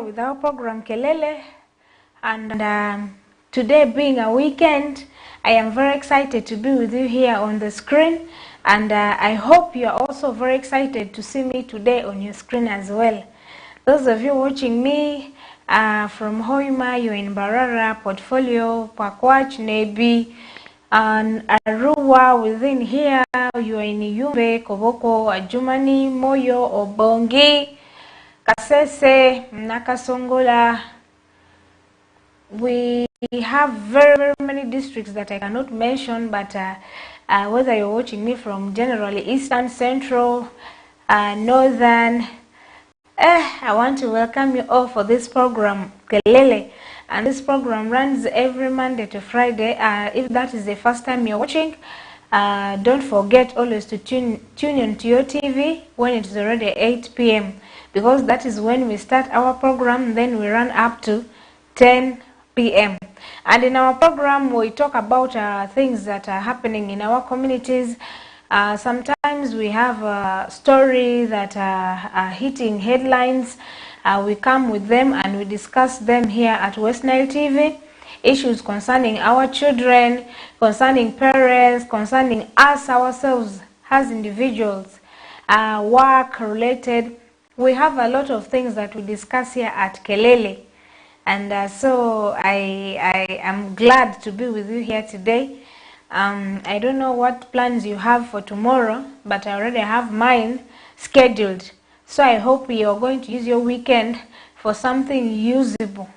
with our program Kelele, and today being a weekend, I am very excited to be with you here on the screen, and I hope you are also very excited to see me today on your screen as well. Those of you watching me from Hoima, you're in Barara, Portfolio, Pakwach, Nebi, and Arua within here, you're in Yumbe, Koboko, Ajumani, Moyo, Obongi, Kasese, Nakasongola. We have very many districts that I cannot mention, but whether you're watching me from generally Eastern, Central, Northern, I want to welcome you all for this program, Kelele. And this program runs every Monday to Friday. If that is the first time you're watching, don't forget always to tune into your TV when it is already 8 p.m. because that is when we start our program, then we run up to 10 p.m. And in our program, we talk about things that are happening in our communities. Sometimes we have a story that are hitting headlines. We come with them and we discuss them here at West Nile TV. Issues concerning our children, concerning parents, concerning us ourselves as individuals, work related. We have a lot of things that we discuss here at Kelele. And so I am glad to be with you here today. I don't know what plans you have for tomorrow, but I already have mine scheduled. So I hope you are going to use your weekend for something usable,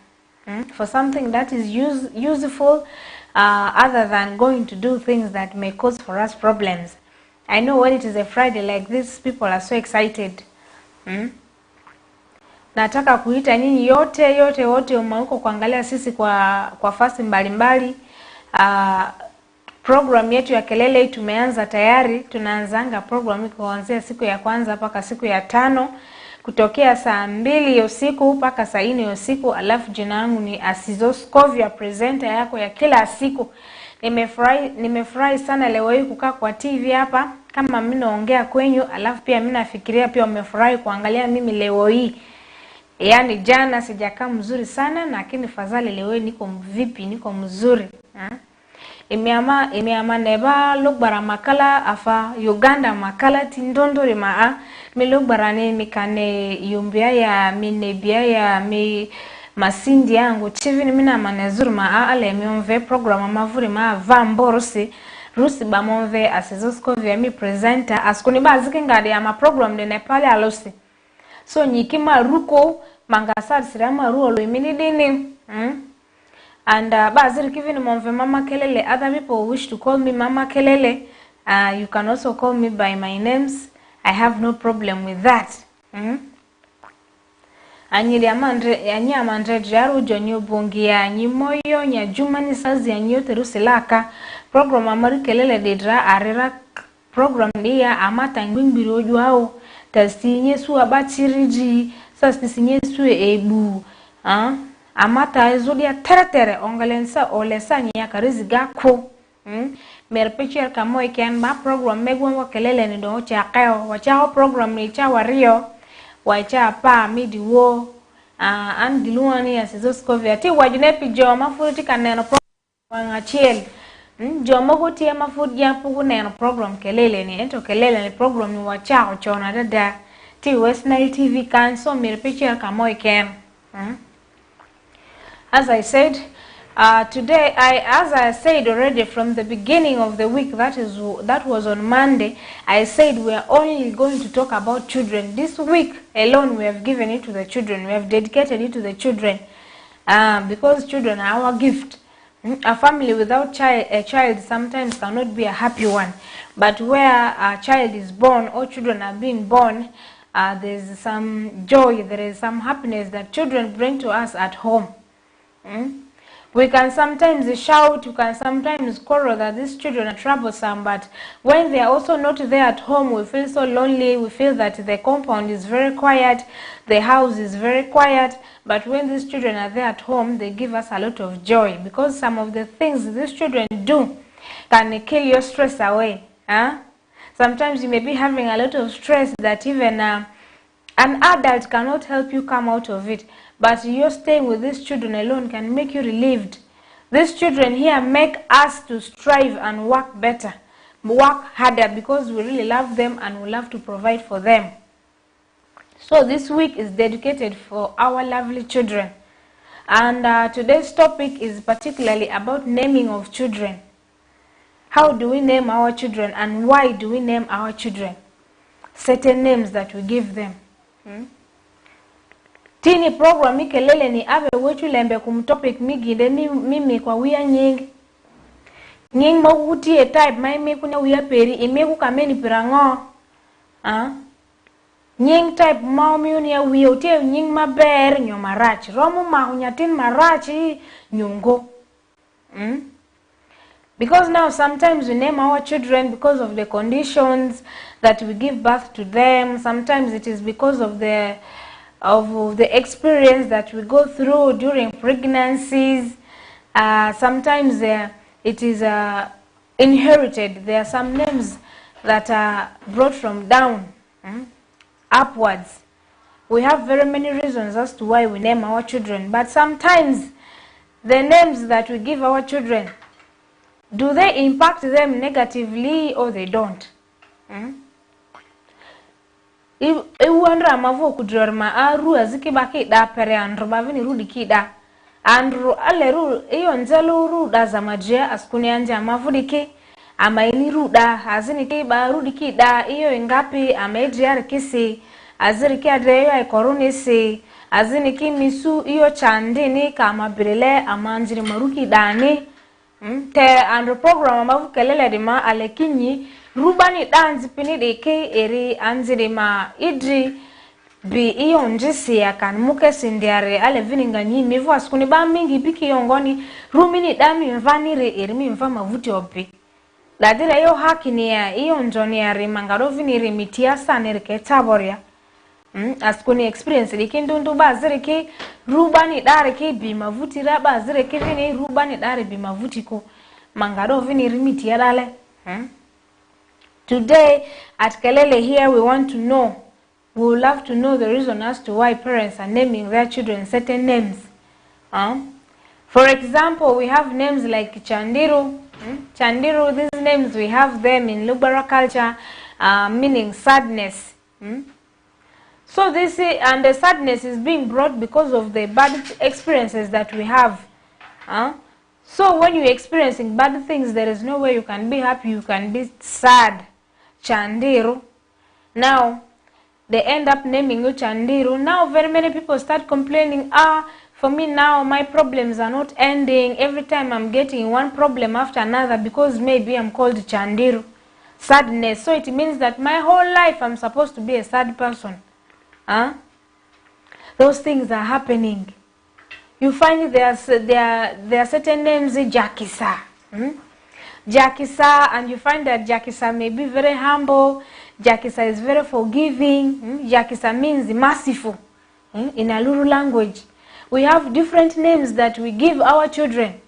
for something that is useful, other than going to do things that may cause for us problems. I know when it is a Friday like this, people are so excited. Nataka kuita nyinyi yote wote umauko kuangalia sisi kwa fasi mbalimbali. Program yetu ya Kelele tumeanza tayari. Tunaanzanga program kuanzia siku ya kwanza mpaka siku ya 5, kutokea saa 2 usiku mpaka saa 4 usiku. Alafu jina langu ni Asizoskovia, presenter yako ya kila siku. Nimefurahi sana leo hii kukaa kwa TV hapa kama mimi naongea kwenyu, alafu pia mimi nafikiria pia umefurahi kuangalia mimi leo hii. Yani jana sijakaa mzuri sana, lakini fadhali leo niko vipi, niko mzuri. Imeama neba logbara makala afa Uganda makala tindondo rimaa mi logbara ne mikane yumbia ya minebia ya mi masindi yangu chivi ni mina manezuru maa ale mionve program mavuri maa vambo rusi ba monve Asizoskovia mi presenter askuni baziki ngade ya ma program de Nepali alosi. So nyikima ruko mangasar sirama ruolo imini dini. And bazir kivini monve Mama Kelele. Other people wish to call me Mama Kelele. You can also call me by my names. I have no problem with that. Anyili amandre jaru jonyo bongia nyimoyo nya jumani sazi yanyote rusilaka. Program amari Kelele didra arira program niya amata ngwimbiri ojuao. Tasinye su abachiriji sasinye su ebu amata ezodia tere ongalensa olesa nyaka riziga ko merpecher kamo iken ba program megwa Kelele ni do cha kayo wacha program ni cha wario wacha pa midiwo andiluani Asizoskovia ti wajine pijo mafuti kaneno program achiel jomo gotie mafudi ya pugu neno program Kelele ni ento Kelele ni program ni wachao chona dada ti West Nile TV can so mirpichia kamo iken. As I said, today as I said already from the beginning of the week, that was on Monday, I said we are only going to talk about children. This week alone we have given it to the children. We have dedicated it to the children, because children are our gift. A family without a child sometimes cannot be a happy one. But where a child is born or children are being born, there is some joy, there is some happiness that children bring to us at home. We can sometimes shout, we can sometimes quarrel that these children are troublesome, but when they are also not there at home, we feel so lonely. We feel that the compound is very quiet, the house is very quiet. But when these children are there at home, they give us a lot of joy, because some of the things these children do can kill your stress away. Sometimes you may be having a lot of stress that even An adult cannot help you come out of it, but you're staying with these children alone can make you relieved. These children here make us to strive and work better, work harder, because we really love them and we love to provide for them. So this week is dedicated for our lovely children. And today's topic is particularly about naming of children. How do we name our children, and why do we name our children? Certain names that we give them. Tini program ikelele ni abe wetu lembe kumtopic miginde mimi kwa wia nyingi. Nying mawuti e type maime kuna wia peri imeku kameni pirango. Nying type maumi ya wia utie nying maber nyo marachi. Romu mahunyatin marachi nyungo. Because now sometimes we name our children because of the conditions that we give birth to them. Sometimes it is because of the experience that we go through during pregnancies. Sometimes it is inherited. There are some names that are brought from down, upwards. We have very many reasons as to why we name our children. But sometimes the names that we give our children, do they impact them negatively or they don't? Iwandra mavu kudrorma aru aziki baki da pere andro bavini rudi kida andro aleru iyo nzelo ruda za majia askuni anja mavudiki ama ini ruda azini ki ba rudi kida iyo ingapi amejia kisi aziri ki adreyo ay koruni si azini ki misu iyo chandini kama birele amanjiri maruki dani te andro program mavu kelele dima alekinyi rubani danzi pini deke eri anzire ma idri bi iyo njisi ya kan muke sindiare ale vininga nyi mivu askuni ba mingi biki yongoni rumini dami mvanire eri mi mva mavuti opi ladira yo hakini ya iyo njoni ya rimangaro viniri mitia sanere ke taboria askuni experience dikindundu ba zire ke rubani dare ke bi mavuti raba zire ke vini rubani dare bi mavuti ko mangaro viniri mitia dale. Today at Kelele here we want to know, we would love to know the reason as to why parents are naming their children certain names. For example, we have names like Chandiru. Chandiru, these names we have them in Lubara culture, meaning sadness. So this and the sadness is being brought because of the bad experiences that we have. So when you're experiencing bad things, there is no way you can be happy, you can be sad. Chandiru. Now they end up naming you Chandiru. Now very many people start complaining, for me now my problems are not ending. Every time I'm getting one problem after another because maybe I'm called Chandiru. Sadness. So it means that my whole life I'm supposed to be a sad person. Those things are happening. You find there are certain names, Jakisa. Jakisa, and you find that Jakisa may be very humble. Jakisa is very forgiving. Jakisa means merciful in Aluru language. We have different names that we give our children.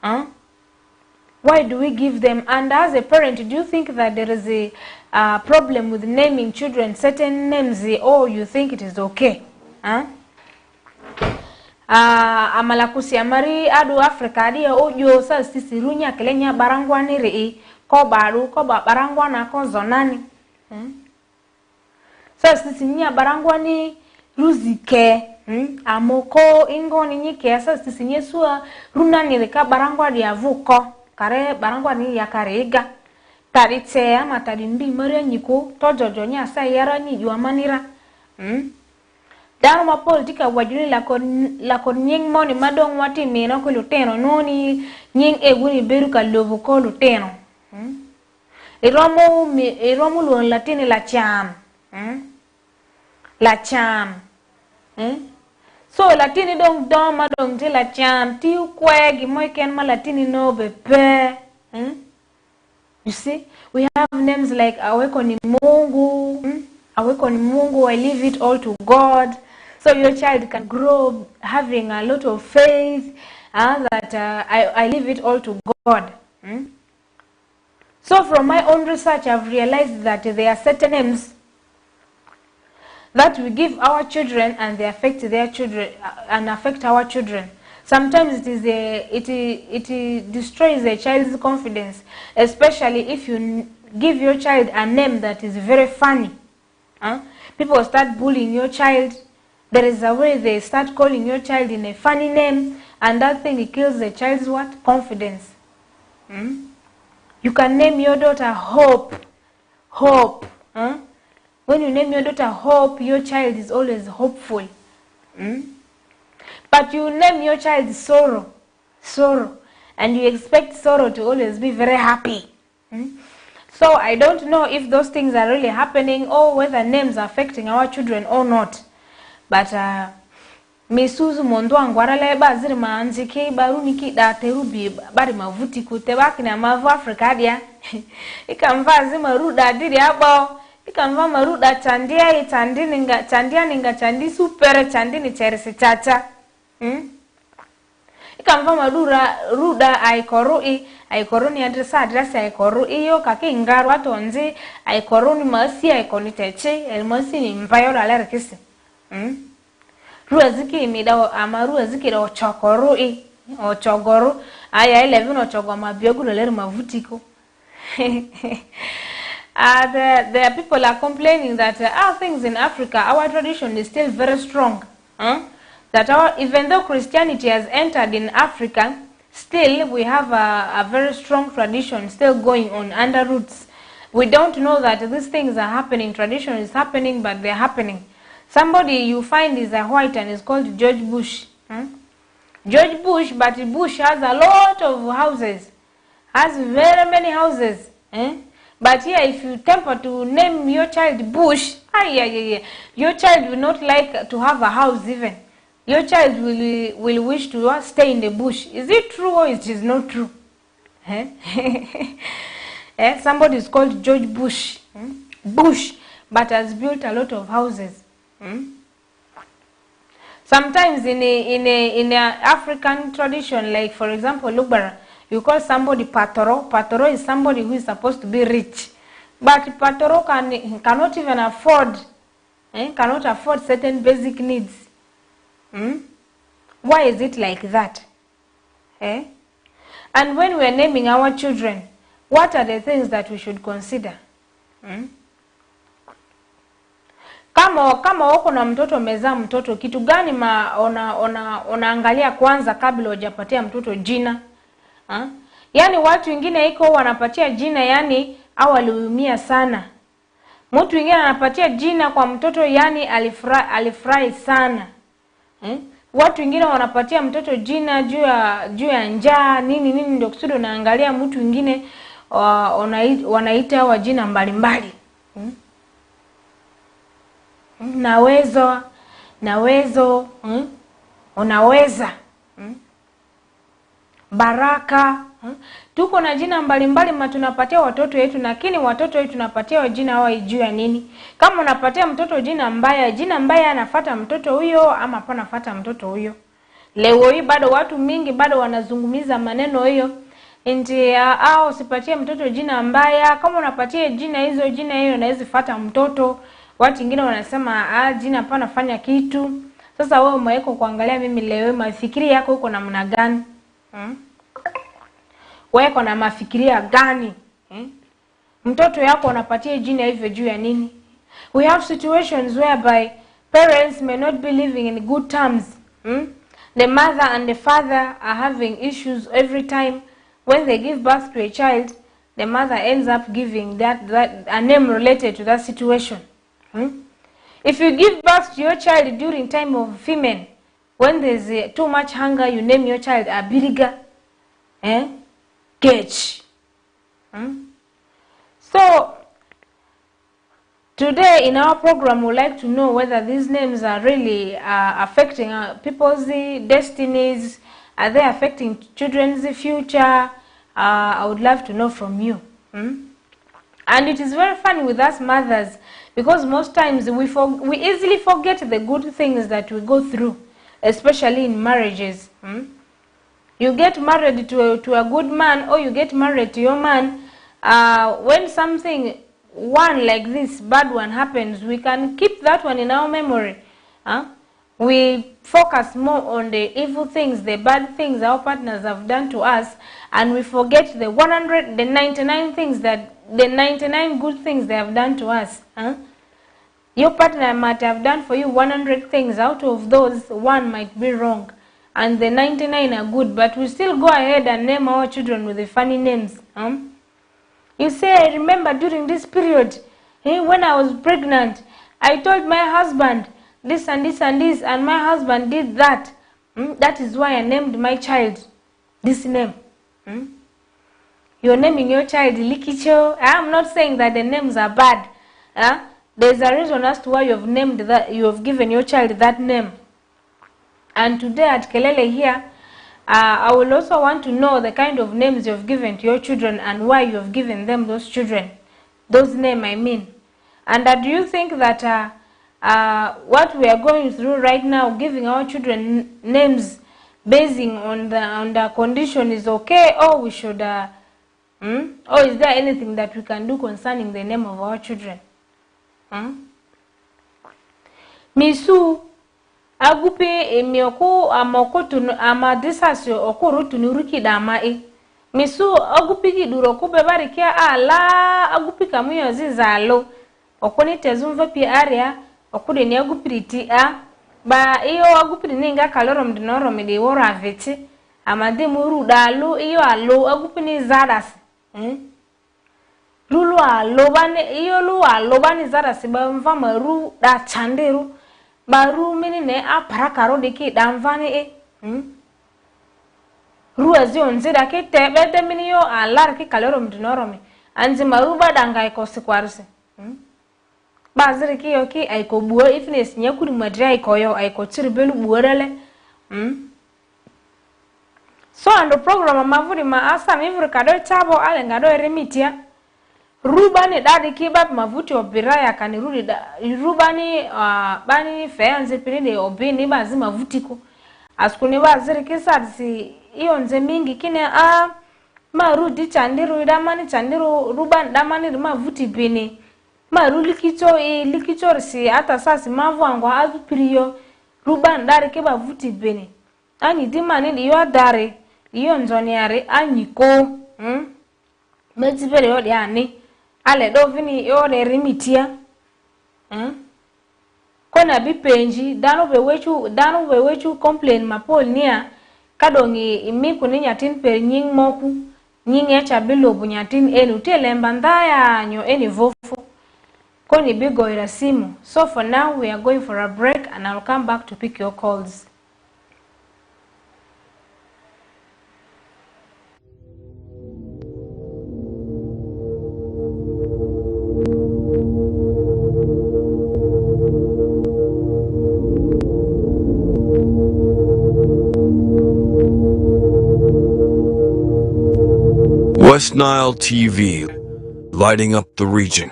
Why do we give them? And as a parent, do you think that there is a problem with naming children certain names, or you think it is okay? Amalakusi amari adu Africa dia ojo sa sisi runya kelenya barangwani rei ko baru ko barangwana ko zonani sa sisi nya barangwani ruzike amoko ingoni nyike sa sisi nyesua runani reka barangwa dia vuko kare barangwani ya karega tarite ama tarimbi mare nyiko tojojo nya sa yara ni juamanira Dano ma politika wajuni lakon nying moni madong wati mena ko luteno noni nying eguni beru ka lobo ko luteno. Iromu luon latini la cham. La cham. So latini dong madong te la cham ti ukwe gimoy ken ma latini no bepe. You see, we have names like aweko ni Mungu, aweko ni Mungu, I leave it all to God. So your child can grow having a lot of faith that I leave it all to God. So from my own research, I've realized that there are certain names that we give our children, and they affect their children and affect our children. Sometimes it destroys a child's confidence, especially if you give your child a name that is very funny. People start bullying your child. There is a way they start calling your child in a funny name, and that thing, it kills the child's what? Confidence. You can name your daughter Hope. Hope. When you name your daughter Hope, your child is always hopeful. But you name your child Sorrow. Sorrow. And you expect Sorrow to always be very happy. So I don't know if those things are really happening, or whether names are affecting our children or not. But Misuzu mondwangu araleba ziri maanzike baruniki da terubi bari mavuti kutebaki na mavu Afrika dia. Ikamva zima ruda diri abo. Ikamva maruda chandia chandia ninga chandi super chandi ni cherisi chacha. Ikamva ruda aikoruni adresi aikorui yo kaki ingaru atonzi aikoruni masi aikoni teche elmosi ni mvayo alerikisi. Ruaziki imida amaruaziki da ochokorui ochogoru aya 11 ochogwa mabiogu leri mavutiko. The people are complaining that our things in Africa, our tradition is still very strong. That even though Christianity has entered in Africa, still we have a very strong tradition still going on under roots. We don't know that these things are happening. Tradition is happening, but they're happening. Somebody you find is a white and is called George Bush. George Bush, but Bush has a lot of houses. Has very many houses. But here, if you temper to name your child Bush, your child will not like to have a house even. Your child will wish to stay in the bush. Is it true or it is not true? Somebody is called George Bush. Bush, but has built a lot of houses. Sometimes in a African tradition, like for example, Lubara, you call somebody Patoro. Patoro is somebody who is supposed to be rich. But Patoro cannot even afford, cannot afford certain basic needs. Why is it like that? And when we are naming our children, what are the things that we should consider? Kama wako na mtoto meza mtoto, kitu gani unaangalia kwanza kabla hujapatia mtoto jina? Yani watu wengine iko wanapatia jina yani awaliumia sana. Mtu mwingine anapatia jina kwa mtoto yani alifurahi sana. Watu wengine wanapatia mtoto jina juu ya njaa nini ndio kusudi unaangalia mtu mwingine wanaita wa jina mbalimbali. Nawezo, unaweza. Baraka. Tuko na jina mbalimbali tunapatia watoto wetu, lakini watoto wetu tunapatia jina hawa juu ya nini? Kama unapatia mtoto jina mbaya anafuata mtoto huyo ama hapana anafuata mtoto huyo. Leo hii bado watu mingi bado wanazungumiza maneno hiyo. Usipatie mtoto jina mbaya, kama unapatia jina hiyo inaweza fuata mtoto. Watu wengine wanasema jina hapana fanya kitu. Sasa wewe umeweka kuangalia mimi leo mafikiri yako uko namna gani? Wewe uko na mafikiria gani? Mtoto yako unapatia jina hivyo juu ya nini? We have situations whereby parents may not be living in good terms. The mother and the father are having issues every time. When they give birth to a child, the mother ends up giving that a name related to that situation. If you give birth to your child during time of famine, when there's too much hunger, you name your child Abiriga, Gech. So today in our program, we'd like to know whether these names are really affecting people's destinies. Are they affecting children's future? I would love to know from you. And it is very funny with us mothers, because most times we easily forget the good things that we go through, especially in marriages. You get married to a good man, or you get married to your man. When something one like this bad one happens, we can keep that one in our memory. We focus more on the evil things, the bad things our partners have done to us, and we forget the 99 things the 99 good things they have done to us. Your partner might have done for you 100 things. Out of those, one might be wrong, and the 99 are good, but we still go ahead and name our children with the funny names. You say, I remember during this period, when I was pregnant, I told my husband this and this and this, and my husband did that. That is why I named my child this name. You're naming your child Likicho. I'm not saying that the names are bad. There's a reason as to why you have named that, you have given your child that name. And today at Kelele here, I will also want to know the kind of names you have given to your children and why you have given them those children. Those names, I mean. And do you think that what we are going through right now, giving our children names basing on the condition is okay, or we should, or is there anything that we can do concerning the name of our children? Misu agupi emioku amokotu amadisasyo okuru tunuruki dama misu agupi giduroku bebari kia ala agupi kamuyo zizalo okoni tezumva pi area okude ni agupiriti ba iyo agupiri ninga kalorom dinorom de wora veti amade muru dalu iyo alo agupini zadas lulu alo bane iyo lu alo bane zadas ba mvama ru da chanderu baru mini ne apara karo deki damvane ru azionze da ke tebe mini yo alar ki kalorom dinorom anzi maruba danga ikosi kwarse bazire ki yoki aiko buo ifnes nyakuri madra ikoyo aiko tsirbelu buorele so ando program mavuri ma asa mivuri kado chabo ale ngado eremitia rubani dadi kibab mavuti obiraya kani rubani bani feanze pinide obini bazi mavutiko askuni bazire kisarsi iyo nze mingi kine marudi chandiru damani chandiru ruban damani mavuti bini maru likicho risi ata sasi mavu angwa azu priyo ruban dari keba vuti bini ani dimani liyo dari liyo nzoniare anyiko mezibere yodi ani ale dovini yode rimitia kona bipenji dano bewechu complain mapol nia kadongi imiku ni nyatin per nying moku nying echa bilobu nyatin enu telemba ndaya nyo eni vofu koni bigo irasimu. So for now we are going for a break and I'll come back to pick your calls. West Nile TV, lighting up the region.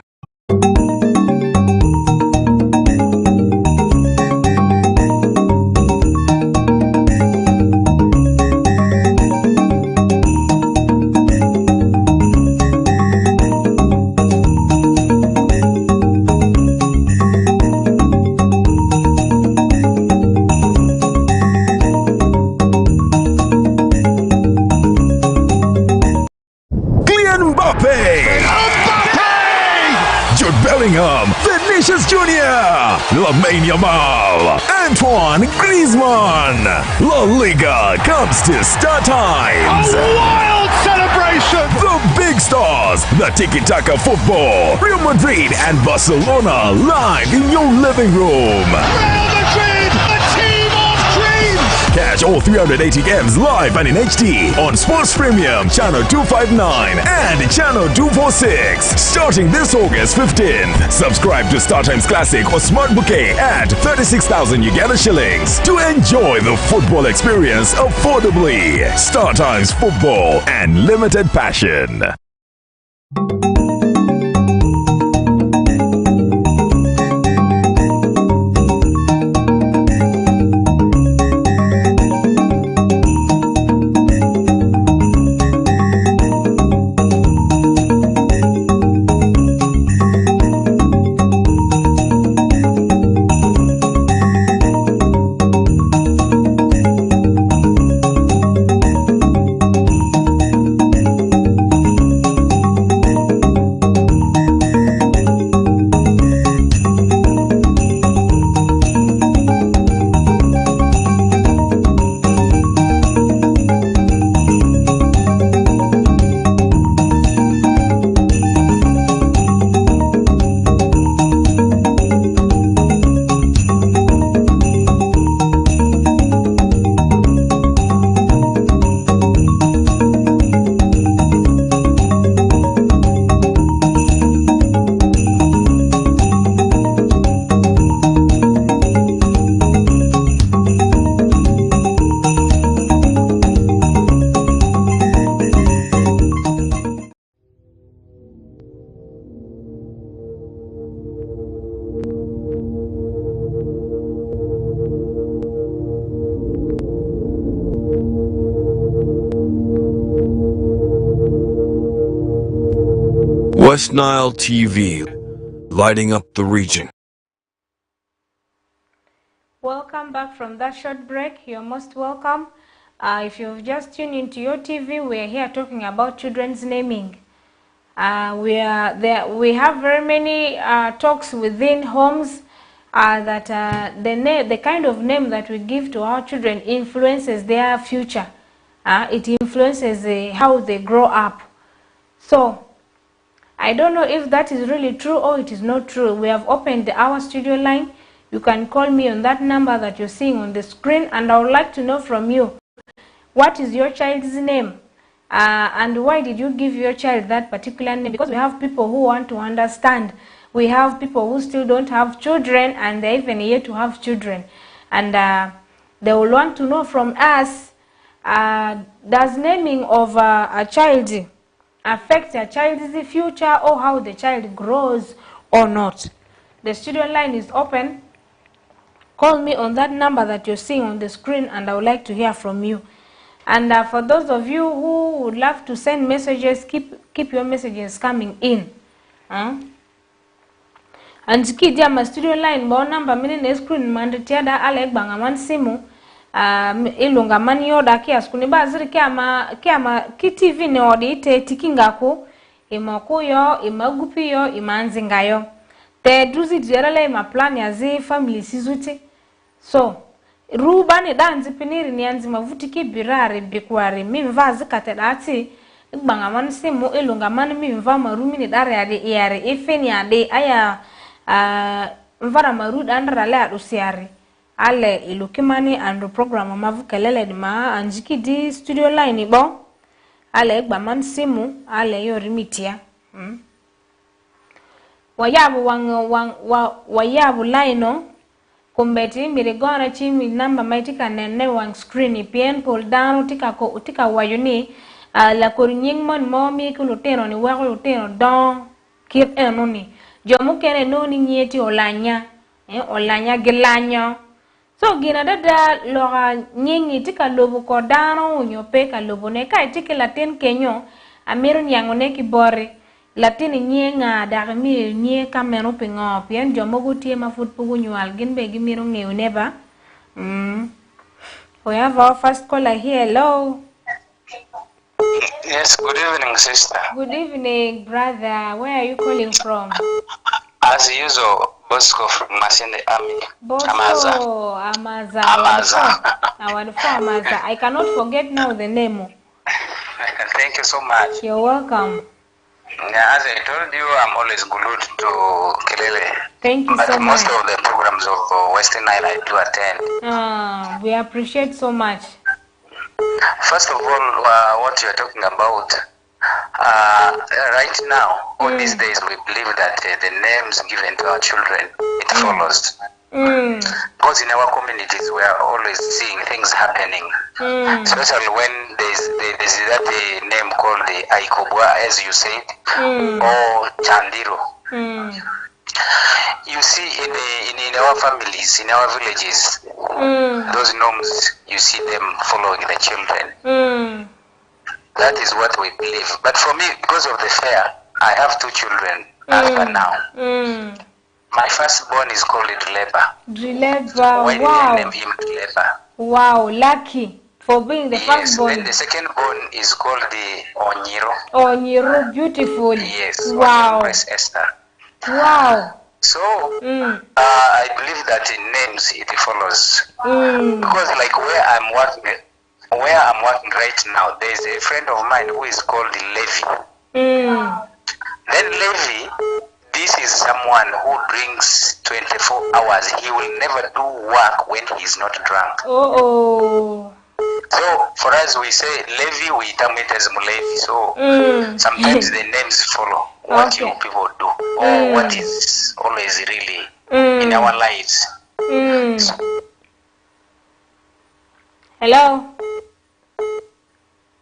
Vinicius Jr., Lamine Yamal, Antoine Griezmann. La Liga comes to Star Times. A wild celebration! The big stars, the tiki-taka football, Real Madrid and Barcelona live in your living room. Real Madrid, a team of dreams! Catch all 380 games live and in HD on Sports Premium Channel 259 and Channel 246 starting this August 15th. Subscribe to StarTimes Classic or Smart Bouquet at 36,000 Uganda shillings to enjoy the football experience affordably. StarTimes Football and limited passion. West Nile TV, lighting up the region. Welcome back from that short break. You're most welcome. If you've just tuned into your TV, we're here talking about children's naming. We have very many talks within homes that the kind of name that we give to our children influences their future. It influences how they grow up. So I don't know if that is really true or it is not true. We have opened our studio line. You can call me on that number that you're seeing on the screen, and I would like to know from you, what is your child's name? And why did you give your child that particular name? Because we have people who want to understand. We have people who still don't have children, and they're even yet to have children. And they will want to know from us, does naming of a child affect a child's future, or how the child grows or not? The studio line is open. Call me on that number that you're seeing on the screen, and I would like to hear from you. And for those of you who would love to send messages, keep your messages coming in. And kid my studio line bo number mini na screen mandetiada ale bangaman simu ilunga mani yoda kia skuni baziri kia ki TV ne odi ite tikingako imakuyo imagupiyo imanzingayo te druzi jerale ma plan ya zi family sizuti. So ruba ni danzi piniri ni anzi mavuti ki birare bikwari mimvazi katedati igbanga mani simu ilunga mani mimva marumi ni dare yare ifeni ade aya mvara marud andrale adusiari ale ilukimani and program mavu kelele ma anjiki di studio line bo ale igba man simu ale yorimitia wayabu line kumbeti mirigora chimi namba maitika nene wang screen pien pull down utika wayuni la kurinying mon momi kuluteno ni wako luteno don kip enoni jomu kene noni nyeti olanya olanya gilanyo. So gina dada loga nyingi tika lobu kodano unyope ka lobu ne kai tiki latin kenyo amiru nyangone kibori latini nyenga dagmi nye kameno pingo pien jomu gutie mafut pugu nyual ginbe gimiru neba. We have our first caller here. Hello. Yes, good evening, sister. Good evening, brother. Where are you calling from? As usual, Bosco from Masinde Army. Bosco, Amaza. Amaza. I cannot forget now the name. Thank you so much. You're welcome. As I told you, I'm always glued to Kelele. Thank you so much. Most of the programs of Western Nile I do attend. We appreciate so much. First of all, what you are talking about, right now, all these days, we believe that the names given to our children, it follows. Because in our communities, we are always seeing things happening. Especially when there's that name called the Aikobwa, as you said, or Chandiro. You see, in our families, in our villages, those names, you see them following the children. That is what we believe. But for me, because of the fair, I have two children as per now. My firstborn is called Drileba. Why Wow. did they name him Drileba? Wow, lucky for being the Yes, firstborn. then the secondborn is called the Onyiro. Onyiro, beautiful. Yes, Wow. Onyiro Esther. Wow. So, I believe that in names it follows. Because like where I'm working right now, there's a friend of mine who is called Levi. Then Levi, this is someone who drinks 24 hours. He will never do work when he's not drunk. So for us, we say Levi, we term it as Mulevi. So sometimes the names follow what you people do or what is always really in our lives. Hello.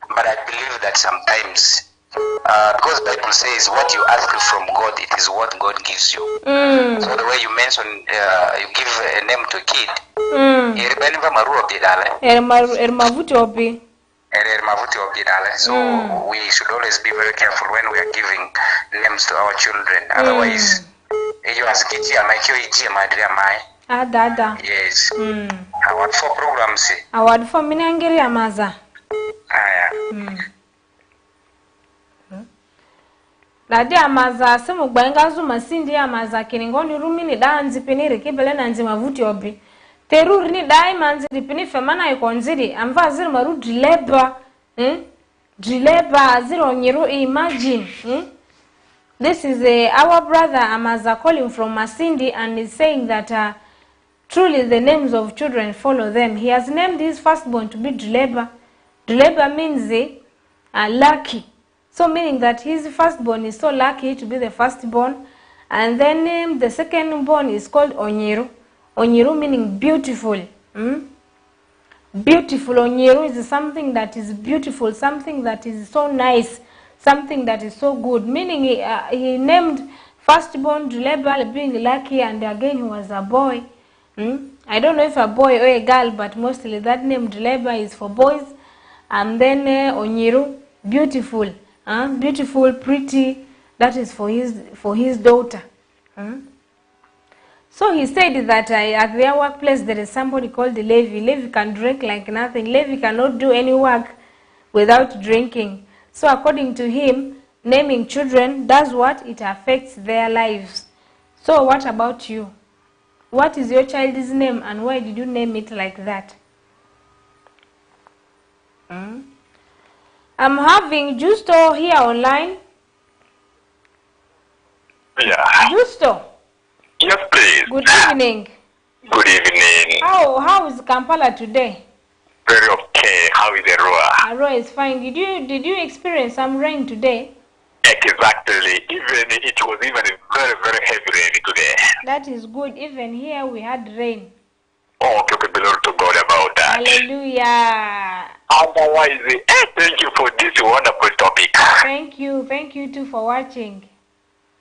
But I believe that sometimes, because Bible says what you ask from God, it is what God gives you. So the way you mention, you give a name to a kid. So we should always be very careful when we are giving names to our children. Otherwise, yes. Award for programs. Award for minangiri amaza. Dadi amaza semu gbenga zuma sindi amaza kiningoni rumini danzi piniri kibele nanzi mavuti obi. Teruri ni dai manzi dipini femana ikonziri amva ziri maru dileba. Dileba zero nyiru, imagine. This is our brother Amaza calling from Masindi, and is saying that truly the names of children follow them. He has named his firstborn to be Dileba. Dileba means lucky. So meaning that his firstborn is so lucky to be the firstborn. And then the secondborn is called Onyiru. Onyiru meaning beautiful. Beautiful. Onyiru is something that is beautiful, something that is so nice, something that is so good. Meaning he named firstborn Dileba being lucky, and again he was a boy. I don't know if a boy or a girl, but mostly that name Dileba is for boys. And then Onyiru, beautiful. Beautiful, pretty, that is for his daughter. So he said that at their workplace there is somebody called Levi. Levi can drink like nothing. Levi cannot do any work without drinking. So according to him, naming children does what? It affects their lives. So what about you? What is your child's name, and why did you name it like that? I'm having Justo here online. Yeah. Justo. Yes, please. Good evening. Good evening. How is Kampala today? Very okay. How is Arua? Arua is fine. Did you experience some rain today? Exactly. Even it was even a very, very heavy rain today. That is good. Even here we had rain. Oh, okay, glory to God about that. Hallelujah. Otherwise, thank you for this wonderful topic. Thank you too for watching.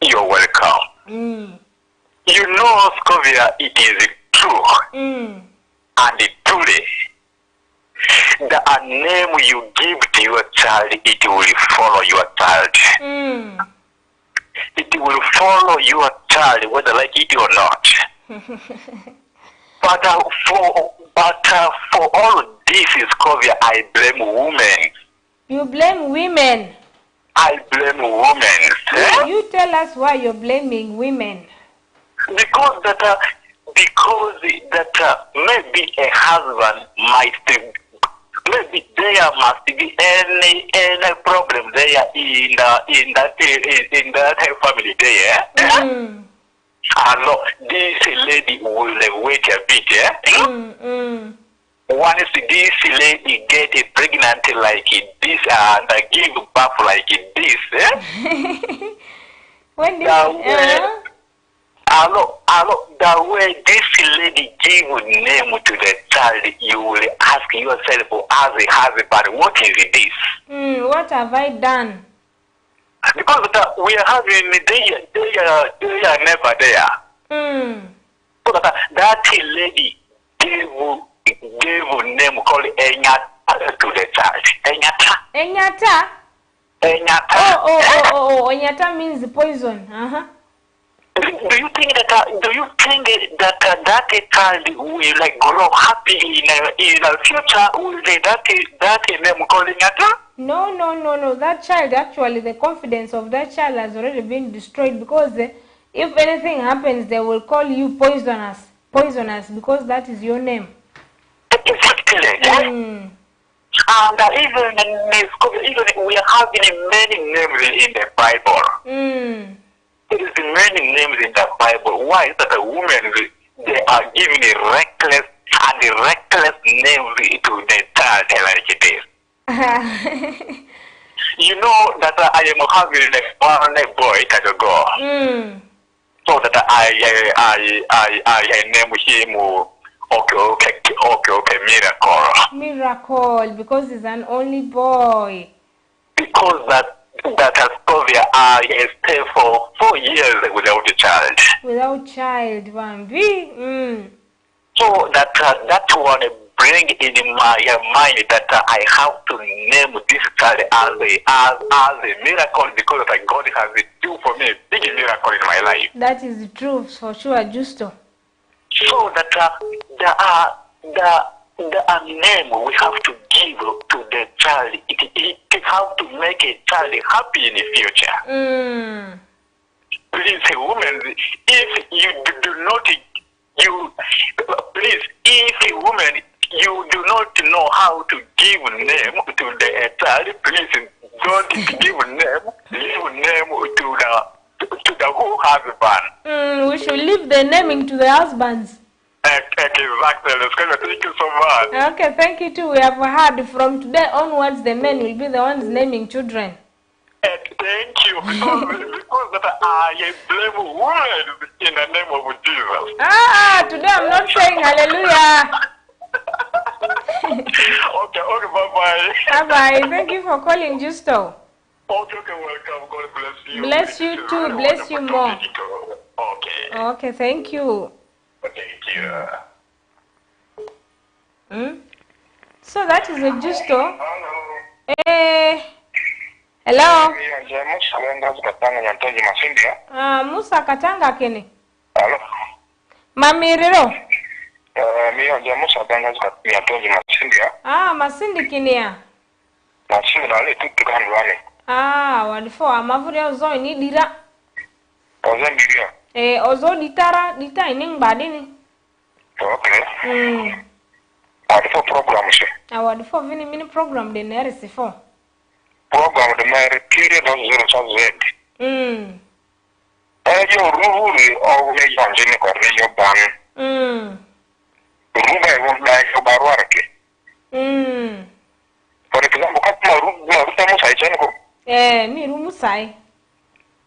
You're welcome. You know, Scovia, it is true. And truly, the name you give to your child, it will follow your child. It will follow your child, whether like it or not. But for all this, Scovia, I blame women. You blame women? I blame women. You tell us why you're blaming women. Because that maybe a husband might think, maybe there must be any problem there in that family there. Hello, this lady will wait a bit. Once this lady get pregnant like this and give birth like this, when did the way this lady give name to the child, you will ask yourself as a husband, what is this? What have I done? Because we are having they are never there. So that lady gave name called Enyata to the child. Enyata? Enyata. Oh, Enyata means poison. Do you think that that child will like grow happy in the future? Will that name called Enyata? No. That child, actually, the confidence of that child has already been destroyed, because if anything happens, they will call you poisonous, because that is your name. Exactly. And even we are having many names in the Bible. There is many names in the Bible. Why is that the women, they are giving a reckless names to the child like it is? You know that I am having one boy that go. So that I name him okay, Miracle, because he's an only boy. Because that Scovia, I stayed for 4 years without a child. Without child, Bambi. So that one bring in my mind that I have to name this child as a miracle because that God has do for me a big miracle in my life. That is the truth for sure, Justo. So that the name we have to give to the child, it have to make a child happy in the future. Please, women, if you do not, please, if a woman, you do not know how to give name to the child, please don't give name to the whole husband. We should leave the naming to the husbands. Exactly. Thank you so much. Okay, thank you too. We have heard from today onwards the men will be the ones naming children. Thank you. Because that I blame women in the name of Jesus. Today I'm not saying hallelujah. Okay, bye-bye. Bye-bye. Thank you for calling, Justo. Okay, welcome. God bless you. Bless you too. Bless you more. Okay. Okay, thank you. Thank you. So that is a Justo. Hello. Hello. Musa Katanga kene. Hello. Mamiriro. Musa Masindi kinia. Walifo amavuri ozo ini dira. Ozo dita ini badini. Okay. Walifo program se. Walifo vini mini program de nerisi fo. Program de mere period of 0 to Z. Yo ruri o me yonjini ko re yo ban. Ruba won da yo barwarke. For example, ruba musai chen ko. Ni rumusai.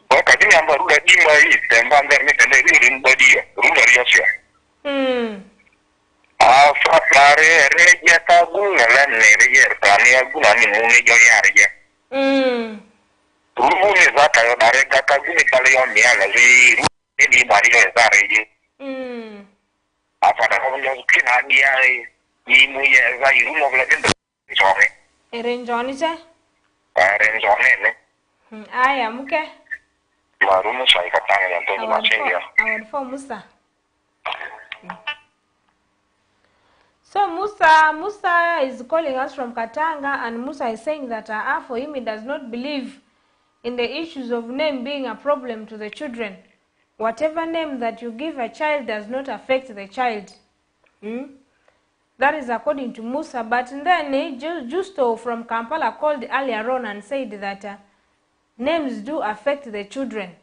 Ba ka di amba ruba di mai temba nder mi tende rin body ruba riosya. Afare reja taguna la nereja tani aguna ni mune yo yarje. Rubu ni zaka yo dare kaka guni kale yo miala zi ni bari yo zareje. Afada ko yo kina dia ni mu ye za yiru mo bla dentro zone. Erenjoni se? Erenjoni ne. Aya muke. Marumu sai katanga ya tozo machendia. Awadfo Musa. So Musa is calling us from Katanga, and Musa is saying that for him he does not believe in the issues of name being a problem to the children. Whatever name that you give a child does not affect the child. That is according to Musa. But then Justo from Kampala called earlier on and said that names do affect the children.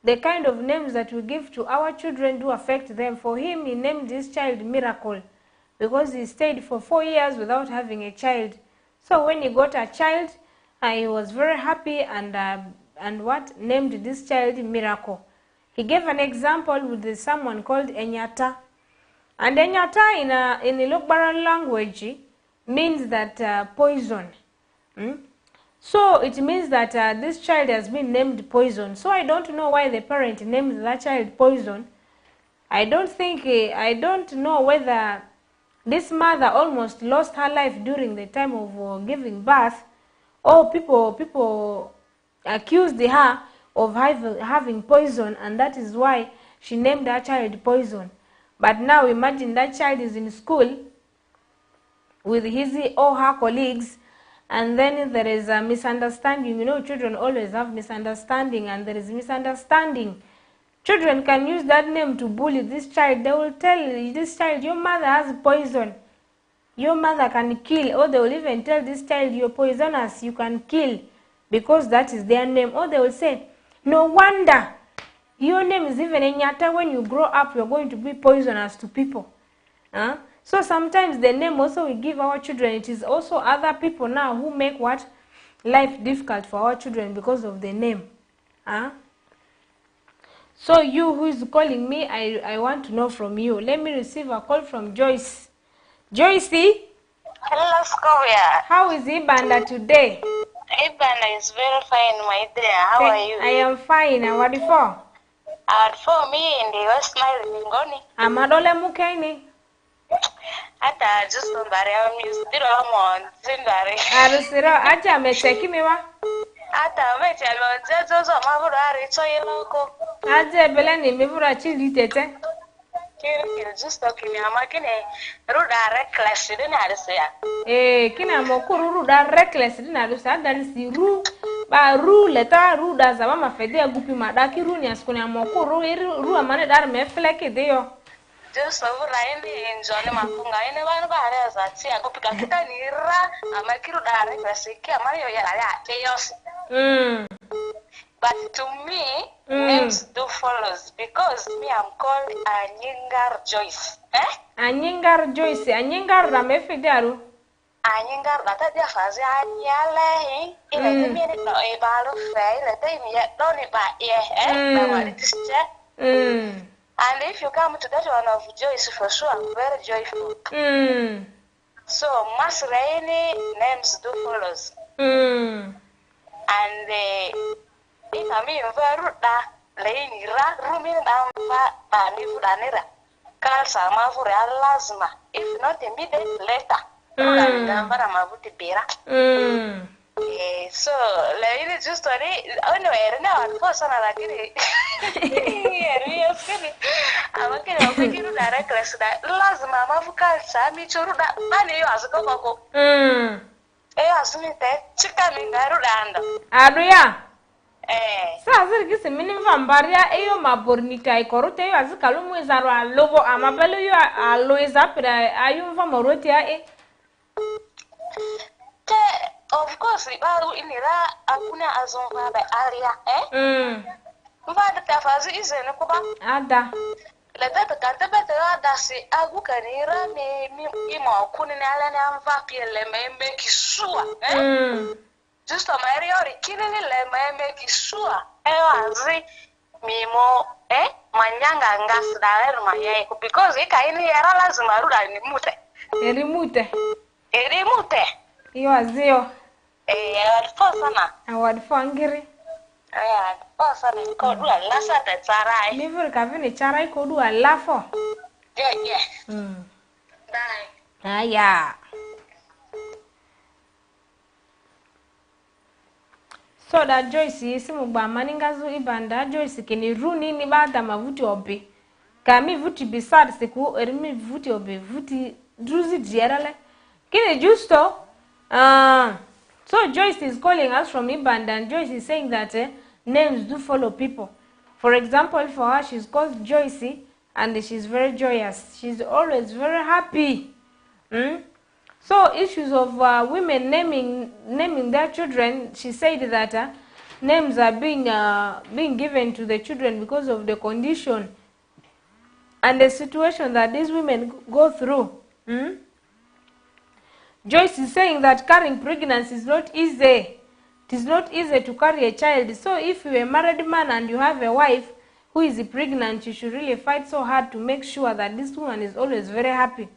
The kind of names that we give to our children do affect them. For him, he named this child Miracle because he stayed for 4 years without having a child. So when he got a child, he was very happy and named this child Miracle. He gave an example with someone called Enyata. And Enyata in the Lokbaran language means that poison. So it means that this child has been named Poison. So I don't know why the parent named that child Poison. I don't know whether this mother almost lost her life during the time of giving birth, or people accused her of having poison, and that is why she named her child Poison. But now imagine that child is in school with his or her colleagues, and then there is a misunderstanding. You know, children always have misunderstanding, and there is misunderstanding. Children can use that name to bully this child. They will tell this child, your mother has poison. Your mother can kill. Or they will even tell this child, you're poisonous, you can kill, because that is their name. Or they will say, no wonder your name is even Enyata. When you grow up, you're going to be poisonous to people. So sometimes the name also we give our children, it is also other people now who make life difficult for our children because of the name. So you who is calling me, I want to know from you. Let me receive a call from Joyce. Joyce? Hello, Scovia. How is Ibanda today? Ibanda is very fine, my dear. How are you? I am fine. What for? For me, and you are smiling, Ngoni. Amadole mukeni. Ata just on bare mi still on zindare. Arusiro acha mecheki miwa. Ata me chalo jezo zo maburu ari so yeloko. Aje bele ni mibura chili tete. Kiri just talking amakine ruda reckless didn't arisia. Kina mokuru ruda reckless dina arusa dan si ru ba ru leta ru da zaba mafede agupi madaki ru ni askuni amokuru ru amane dar me fleke deyo. Just over Ryan enjoy mafunga ine bana bare azati agupika kita nira amakiru da reckless ki amayo ya chaos. But to me, names do follows because me I'm called Anyingar Joyce. Anyingar Joyce, Anyingar ramefede aru. Anyingar data dia fazi anyale ile mi no e balo fe ile te mi do ni ba na wali tische. And if you come to that one of Joyce for sure I'm very joyful. So mass rainy names do follows. And ina mi varuda leini ra rumi amfa bani fudanira kal sama fure lazima if not immediate later ngamba mabuti bira so leini just ori ono erna one person lakini eri skini amakini ofikiru direct class da lazima mafuka sami choruda bani yo asukoko asumite chika mingaruda anda aduya Sasa kisi mini vambaria eyo mabornika ikorote yo azikalu mwizaro alobo amabelo yo aloiza pira ayumva moroti ya of course baru inira akuna azonva ba aria mvada tafazi izene kuba ada la data katabeta dasi agukanira mi imo kunina ala na mva pele membe kisua just a Mario kinini le meme kisua azi mimo manyanga ngas daer maye because ikaini yara lazima ruda ni mute eri mute iyo azio alfosana awad fangiri alfosana ko du la sa ta tsarai liver kavini charai ko du alafo yeah bye aya so that Joyce simu gba maningazu ibanda Joyce kini runi ni bada mavuti obi kami vuti bisad siku erimi vuti obi vuti druzi dierale kini justo so Joyce is calling us from Ibanda and Joyce is saying that names do follow people. For example, for her she's called Joyce and she's very joyous, she's always very happy. So issues of women naming their children, she said that names are being given to the children because of the condition and the situation that these women go through. Joyce is saying that carrying pregnancy is not easy. It is not easy to carry a child. So if you're a married man and you have a wife who is pregnant, you should really fight so hard to make sure that this woman is always very happy.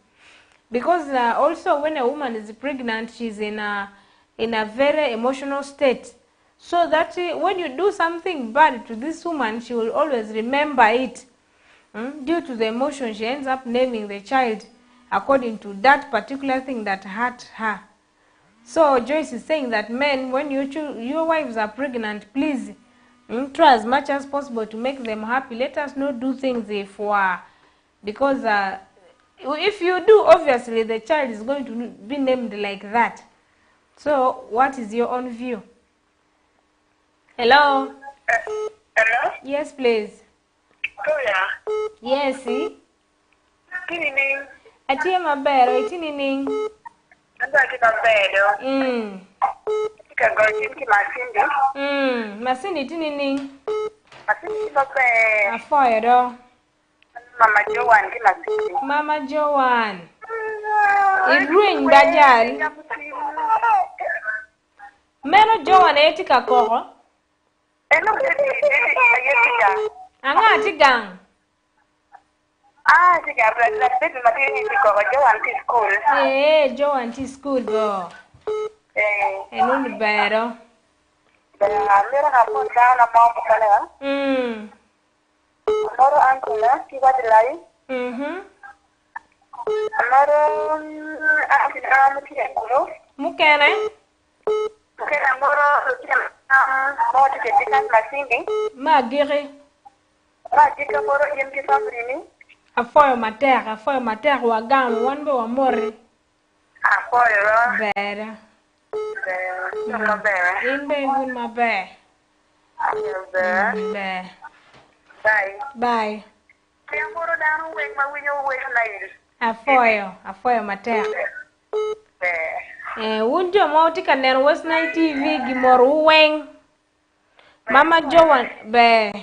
Because also when a woman is pregnant, she's in a very emotional state. So that when you do something bad to this woman, she will always remember it. Due to the emotion, she ends up naming the child according to that particular thing that hurt her. So Joyce is saying that men, when your wives are pregnant, please try as much as possible to make them happy. Let us not do things because if you do, obviously the child is going to be named like that. So what is your own view? Hello? Hello? Yes, please. Yes, see? Atia mabero, itinining. Masindi itinining. Afoyero. Mama Joan ki masindi. Mama Joan. Iruin dajari. Mero Joan etika koko. Anga tigang. Tiga la baby matini koko Joan ki school. Joan ti school go. Enuni bero. Mero hapo sana mambo kana. Moro ankula ki wadilai. Mukene? Magiri. Afoyo mater wagam wanbe wamore. Bera. Inbe ngun mabe. Bye. Afoyo mater. Wunjo mauti kanen West Nile TV gimoru weng. Mama Joan be.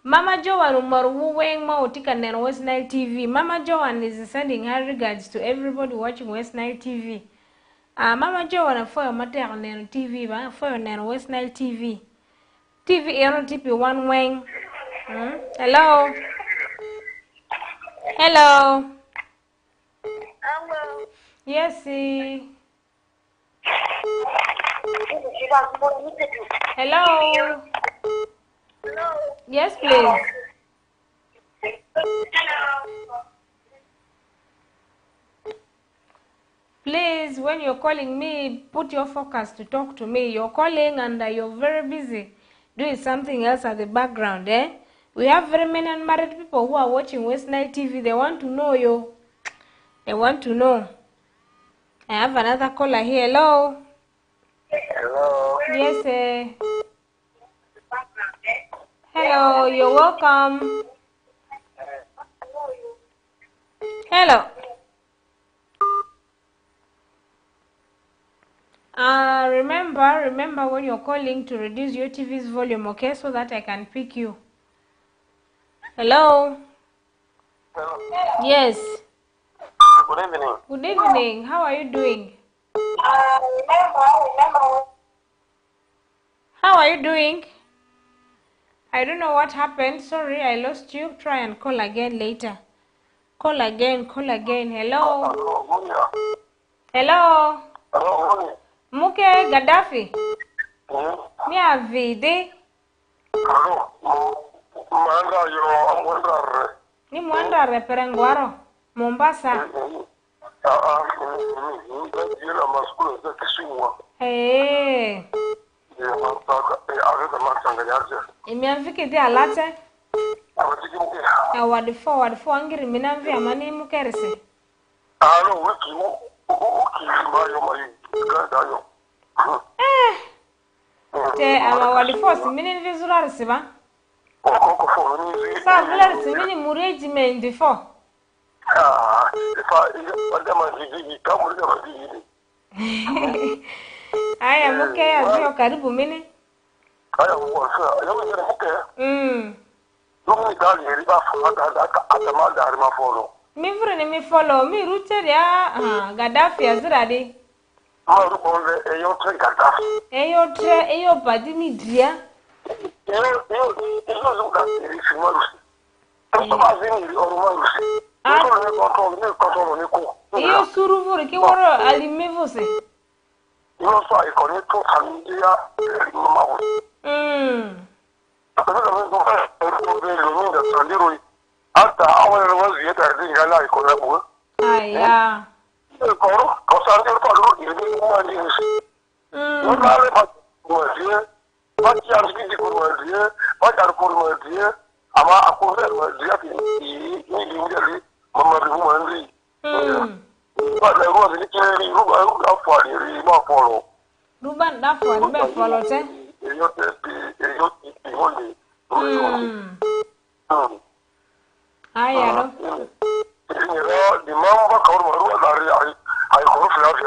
Mama Joan umoru weng mauti kanen West Nile TV. Mama Joan is sending her regards to everybody watching West Nile TV. Mama Joan afoyo mater neno TV ba afoyo neno West Nile TV. TV eno tipi one weng. Hello. Hello. Yes. Hello. Yes, please. Please, when you're calling me, put your focus to talk to me. You're calling and you're very busy doing something else at the background, eh? We have very many unmarried people who are watching West Nile TV. They want to know you. They want to know. I have another caller here. Hello. Hello. Yes, hello, you're welcome. Hello. Remember when you're calling to reduce your TV's volume, okay, so that I can pick you. Hello. Hello. Yes. Good evening. Good evening. How are you doing? How are you doing? I don't know what happened. Sorry, I lost you. Try and call again later. Call again. Hello. Hello. Hello. Muke Gaddafi. Mi avide. Hello. Manda yo amwandare. Ni mwanda reperengwaro. Mombasa. Eh. Imianfike di alate. Wadi fo angiri minamvi amani mukerese. Te ama wadi fo simini vizura resiba. Sa vile resimini mureji me indi fo. Aya muke ya zio karibu mini. Mi vre ni mi follow mi rute ya Gaddafi aziradi. Eyo badi ni dia. Iyo suruvuri ki woro alimevose. Yo so I connect to familia mama. Hasta ahora no voy a estar de gana y con la mujer. Aya. El coro, cosa de palo y de una niña. No vale más mujer. Más ya es que por mujer, más ya por mujer. Ama aku mujer y mama de mujer. But I was in the room for the follow. Ruban da for be follow te. Aya no. The mama called my I call flash.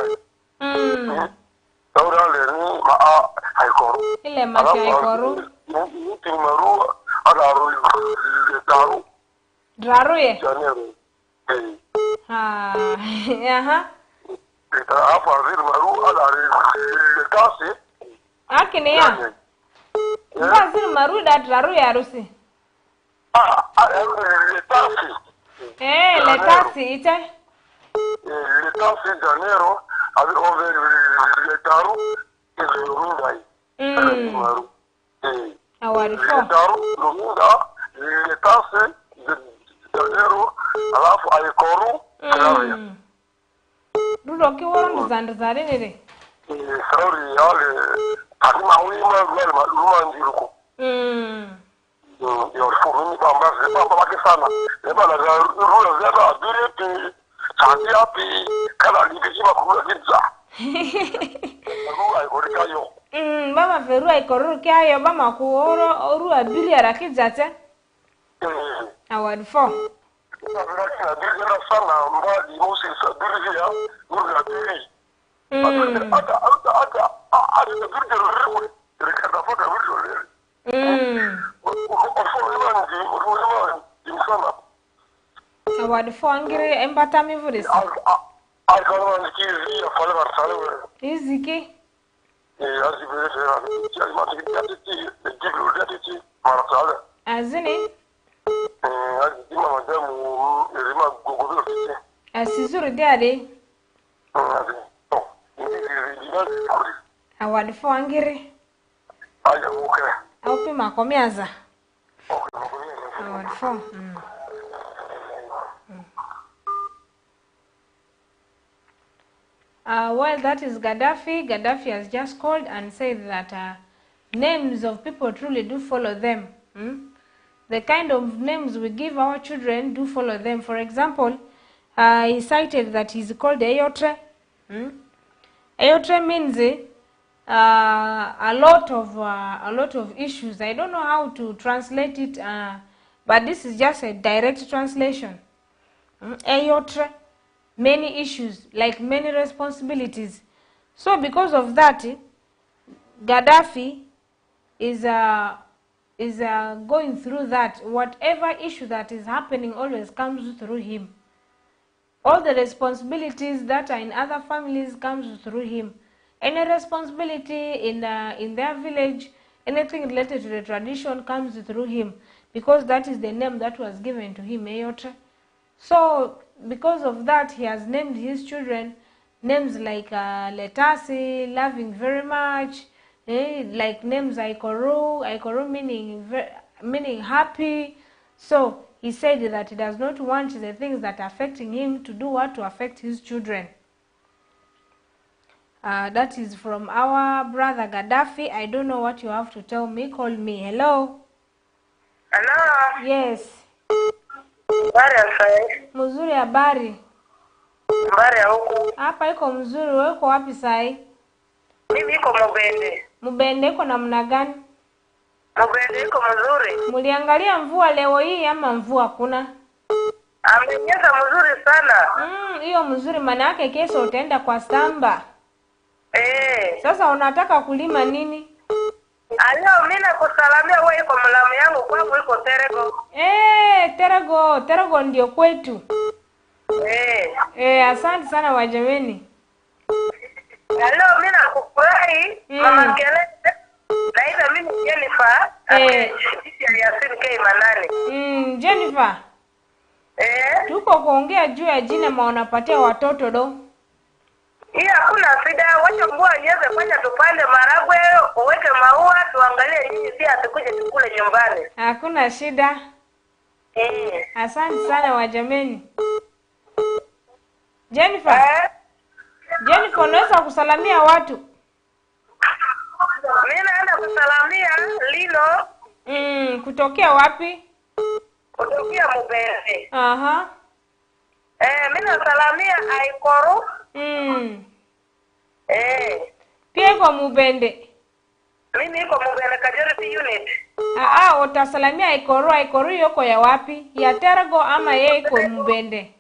Ahora le I call. Ile makai koru. Timaru adaru Draru ye. Aha. Apa maru adaru kasi. Akini ya. Bazir maru da draru ya rusi. Le taxi ite. Le taxi Janeiro, avec over le taru et le Rundai. Maru. Awari fo. Le taru, le Runda, le taxi de Jalero, alafu Aikoru, Rudo kiworo ndizandizari nere. Sauri yale hakuna wima gwele maluma njiruko. Yo furumi bamba bake sana. Eba na rula zeta abireti santi api kala libijima kula gidza. Rua ikorika yo. Bama ferua ikoru kyayo bama kuoro oru abili arakidza te. Award 4. Nakina dirira sana mbadi musi sabiri ya nurga diri. Ada dirira rewe rekada foka virtual. Award 4 angire empata mi vurisi. Alkalan kizi ya fale barsale. Iziki. Azibere ya matiki yatiti diglu yatiti barsale. Azini. Azima madamu erima gogodo titi. Asizuru diade. Award 4 angire. Aya muke. Aupi makomiaza. Award 4. Well, that is Gaddafi. Gaddafi has just called and said that names of people truly do follow them. The kind of names we give our children do follow them. For example, he cited that he's called Eyotre. Eyotre means a lot of issues. I don't know how to translate it, but this is just a direct translation. Eyotre, many issues, like many responsibilities. So because of that, Gaddafi is going through that. Whatever issue that is happening always comes through him. All the responsibilities that are in other families comes through him. Any responsibility in their village, anything related to the tradition comes through him, because that is the name that was given to him, Eyotre. So because of that, he has named his children names like Letasi, loving very much, like names Aikoru meaning happy. So he said that he does not want the things that are affecting him to do what to affect his children. That is from our brother Gaddafi. I don't know what you have to tell me. Call me. Hello. Hello. Yes. Mzuri habari. Habari huko. Hapa iko mzuri. Wewe uko wapi sai? Mimi niko Mubende. Mubende iko namna gani? Mubende iko mzuri. Muliangalia mvua leo hii ama mvua kuna? Amenyesha mzuri sana. Hiyo mzuri, maana yake kesho utaenda kwa samba. Sasa unataka kulima nini? Alio mimi nakusalamia wewe kwa mlamu yangu kwangu iko Terego. Terego ndio kwetu. Asante sana wajameni. Alio mimi nakufurahi mama Kelele. Naitwa mimi Jennifer. Yasin K Manane. Jennifer. Tuko kuongea juu ya jina unapatia watoto do. Hii hakuna shida, wacha mvua inyeshe kwanza tupande maragwe, uweke maua, tuangalie nyinyi pia tukuje tukule nyumbani. Hakuna shida. Asante sana wajameni. Jennifer. Jennifer, unaweza kusalamia watu? Mimi naenda kusalamia Lino. Kutokea wapi? Kutokea Mubende. Mimi nasalamia Aikoru. Pia kwa Mubende. Mimi niko Mubende Majority Unit. Utasalamia Aikoru. Aikoru yoko ya wapi? Ya Terego ama yeye iko Mubende?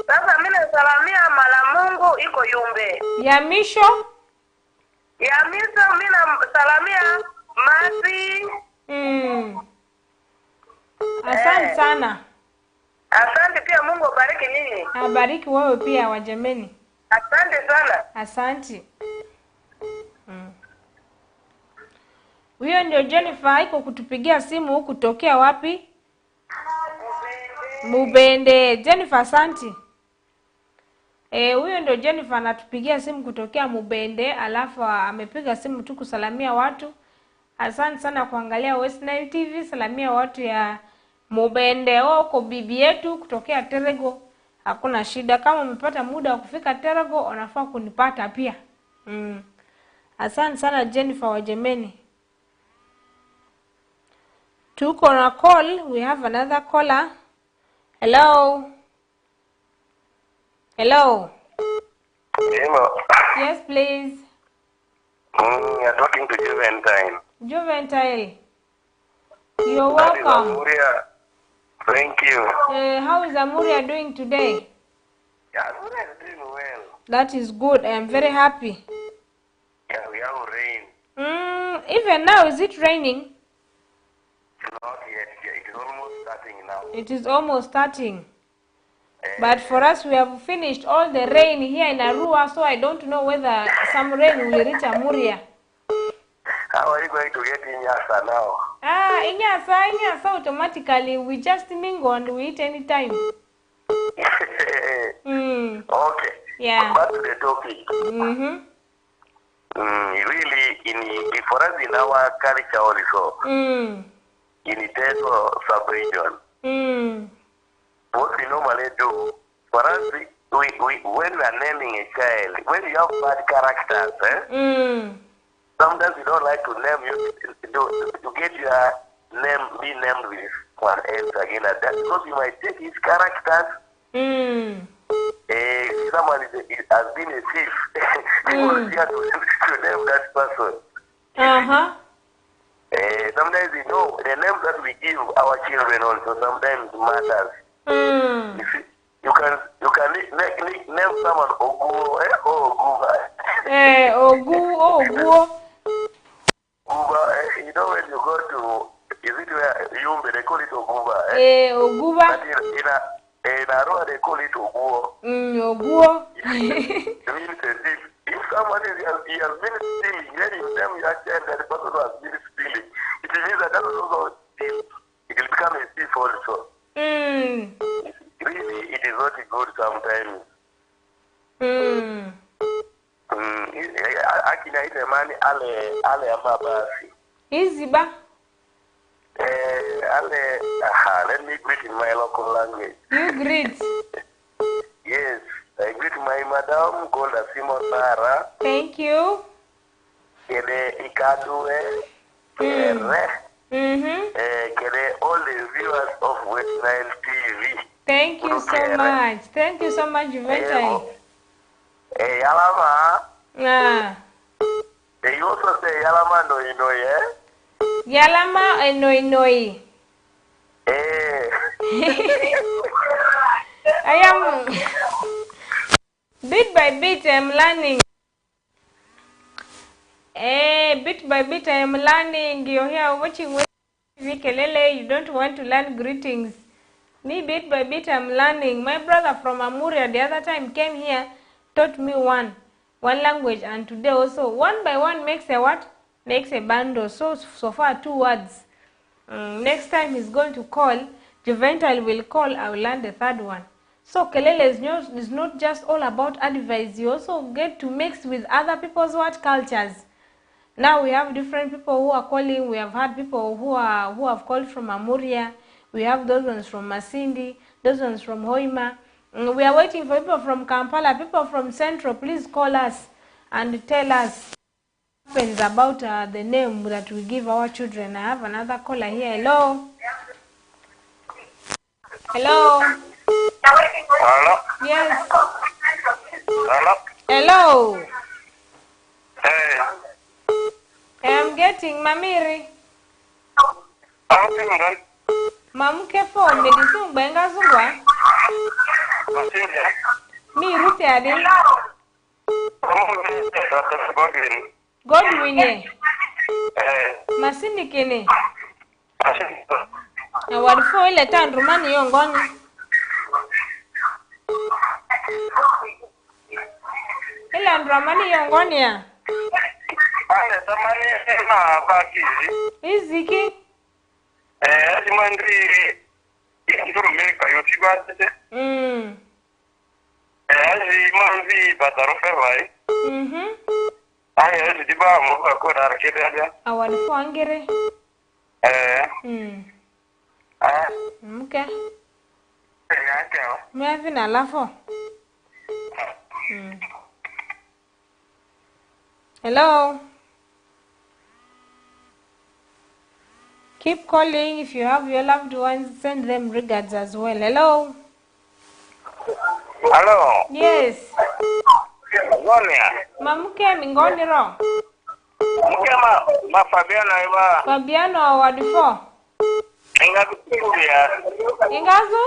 Sasa mimi nasalamia Malamungu iko Yumbe. Ya Misho? Ya Misho mimi nasalamia Masi. Asante sana. Asante pia, Mungu abariki nyinyi. Abariki wewe pia wajameni. Asante sana. Asante. Huyo ndio Jennifer iko kutupigia simu huku kutokea wapi? Mubende. Jennifer asante. Huyo ndio Jennifer anatupigia simu kutokea Mubende, alafu amepiga simu tu kusalamia watu. Asante sana kuangalia West Nile TV. Salamia watu ya Mubende huko bibi yetu kutokea Terego. Hakuna shida, kama umepata muda wa kufika Terego unafaa kunipata pia. Asante sana Jennifer Wajemeni. Tuko na call, we have another caller. Hello. Hello. Hello. Yes, please. You're talking to Juventine. Juventine. You're welcome. Amuria. Thank you. How is Amuria doing today? Yeah, Amuria is doing well. That is good. I am very happy. Yeah, we have rain. Even now, is it raining? Not yet. Yeah, it is almost starting now. It is almost starting. But for us, we have finished all the rain here in Arua, so I don't know whether some rain will reach Amuria. How are you going to get in Yasa now? Inyasa, automatically. We just mingle and we eat anytime. Okay. Yeah. Back to the topic. Really, for us in our culture also, in the Teso sub-region, what we normally do, for us, when we are naming a child, when you have bad characters, sometimes we don't like to name you, to get your name, be named with one else again at that, because you might take his characters. Someone has been a thief. People fear to name that person. Sometimes the names that we give our children also sometimes matters. You can name someone Oguo, or Oguba. Oguo. Oguba, when you go to, is it where Yumbe, they call it Oguba. Oguba. But in Arua, they call it Oguo. Oguo. It means if someone has been stealing, then you name your child that the person who has been stealing. It means that also steal. It will become a thief also. Really, it is not good sometimes. Akina ite mani ale amabasi. Easy ba? Let me greet in my local language. You greet? Yes, I greet my madam called Simon Sara. Thank you. Kede Ikadue. Kede all the viewers of West Nile TV. Thank you so much. Thank you so much, Juventine. Yalama. They also say Yalama no inoye. Yalama enoi. I am bit by bit I'm learning. Bit by bit I am learning. You're here watching KELELE, you don't want to learn greetings. Me bit by bit I'm learning. My brother from Amuria the other time came here, taught me one language, and today also one by one makes a what? Makes a bundle. So far 2 words. Next time he's going to call, Juventile will call, I will learn the 3rd one. So KELELE is not just all about advice. You also get to mix with other people's cultures. Now we have different people who are calling. We have had people who have called from Amuria. We have those ones from Masindi, those ones from Hoima. We are waiting for people from Kampala, people from Central. Please call us and tell us what happens about the name that we give our children. I have another caller here. Hello. Hello. Hello. Yes. Hello. Hello. Hey. I am getting Mamiri. Mamuke for medicine benga zungwa. Mi rute adi. Godwin ye. Masini kene. Na walifo ile tandrumani yongoni. Ile andrumani yongoni ya. Ale tamani na bakizi. Iziki. Ajimandri inturumeka yotibate. Ajimanzi batarofe vai. Aya zidiba mu akora rakete aja. Awalifo angere. Okay. Me have na lafo. Hello. Keep calling. If you have your loved ones, send them regards as well. Hello. Hello. Yes. Ngonia. Mamuke mingoni ro. Muke ma Fabiano iba. Fabiano wadifo. Ingazo?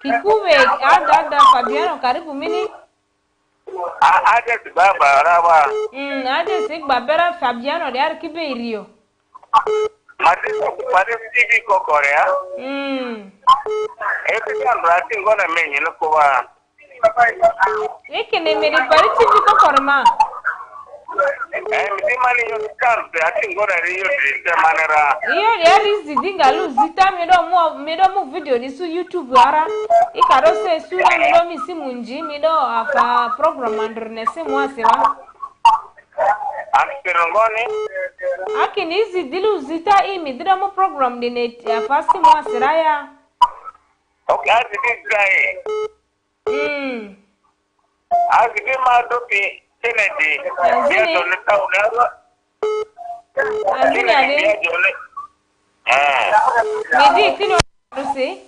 Kikube ada Fabiano karibu mini. Aje baba raba. Aje sig babera Fabiano de arkibe irio. Madi TV ko Korea. Eti rati ngona menyi no kuwa. Ekene meri bari TV ko korma. Midi mani yo karpe ati ngona riyo de manera. Iyo yali zidinga lu zita mido mu video ni su YouTube ara. Ikaro se sura mido mi simunji mido afa program andrne se mwasira. Ngoni. Akini hizi dilu zita imi dida mu program dine afa si mwasira ya. Okay, ati dizai. Ati di madopi Kennedy. Azini. Azini ade. Midi kini wadusi.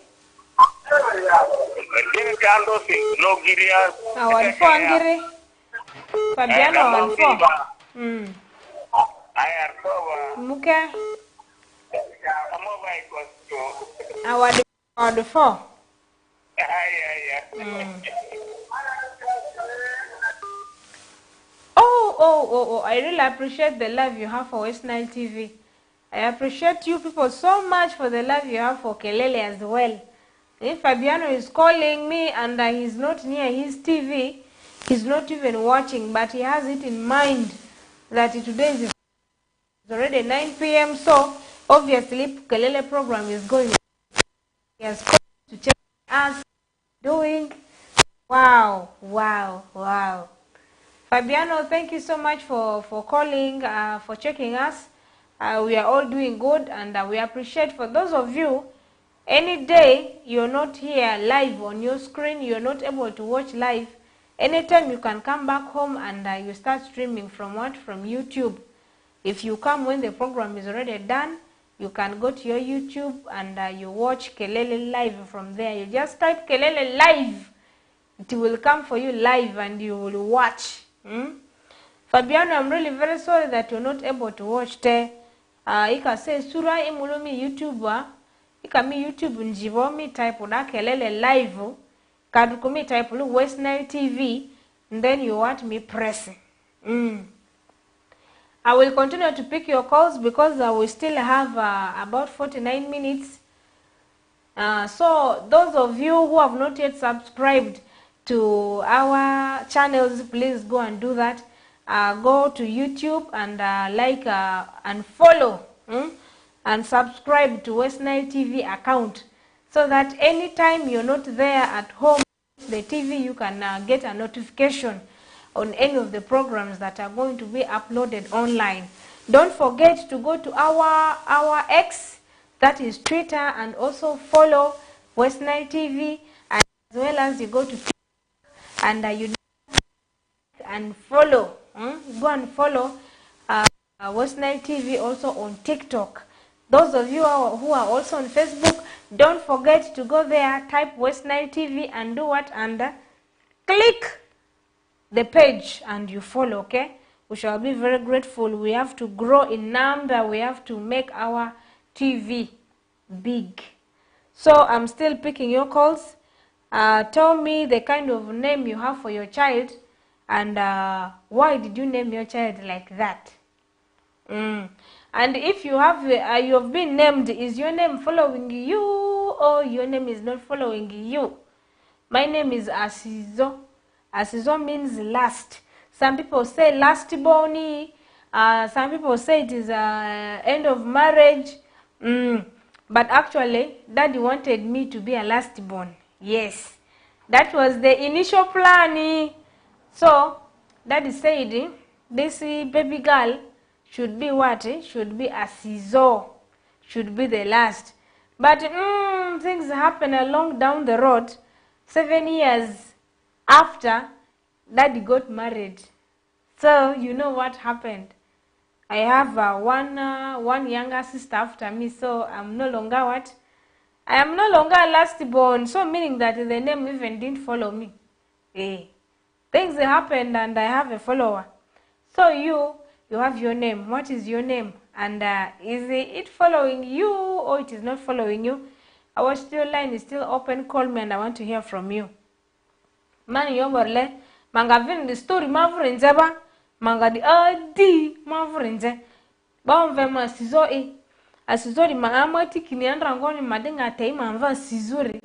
Kini kando si logiria. Wadifo angiri. Fabiano wadifo. Ayar soba. Muke. Amoba ikosto. Wadifo. Oh, I really appreciate the love you have for West Nile TV. I appreciate you people so much for the love you have for Kelele as well. If Fabiano is calling me and he's not near his TV, he's not even watching, but he has it in mind that today is already 9 p.m. So obviously Kelele program is going. He has called to check us doing. Wow. Fabiano, thank you so much for calling, for checking us. We are all doing good, and we appreciate for those of you, any day you're not here live on your screen, you're not able to watch live, anytime you can come back home and you start streaming from YouTube. If you come when the program is already done, you can go to your YouTube and you watch Kelele live from there. You just type Kelele live. It will come for you live and you will watch. Fabiano, I'm really very sorry that you're not able to watch te. Ika say sura imulumi YouTube ika mi YouTube njivo mi type da Kelele live. Kadukumi type lu West Nile TV, and then you want me press. I will continue to pick your calls because we still have about 49 minutes. So those of you who have not yet subscribed to our channels, please go and do that. Go to YouTube and like and follow and subscribe to West Nile TV account, so that anytime you're not there at home the TV, you can get a notification on any of the programs that are going to be uploaded online. Don't forget to go to our X, that is Twitter, and also follow West Nile TV, and as well as you go to Twitter and you and follow. Go and follow West Nile TV also on TikTok. Those of you who are also on Facebook, don't forget to go there, type West Nile TV and do what? And click the page and you follow, okay? We shall be very grateful. We have to grow in number. We have to make our TV big. So I'm still picking your calls. Tell me the kind of name you have for your child, and why did you name your child like that? And if you have been named, is your name following you or your name is not following you? My name is Asizo. Asizo means last. Some people say last born. Some people say it is end of marriage. But actually, Daddy wanted me to be a last born. Yes, that was the initial plan. So Daddy said this baby girl should be what? Should be Asizo. should be the last. But things happen along down the road. 7 years after, Daddy got married. So you know what happened. I have one younger sister after me, so I'm no longer what? I am no longer last born, so meaning that the name even didn't follow me. Things happened and I have a follower. So you have your name. What is your name? And is it following you or it is not following you? Our still line is still open. Call me and I want to hear from you. Man yoborle mangavin the story mavurinzeba mangadi adi mavurinze bamvema sizoi asizori maamati kiniandra ngoni madenga teima mva sizuri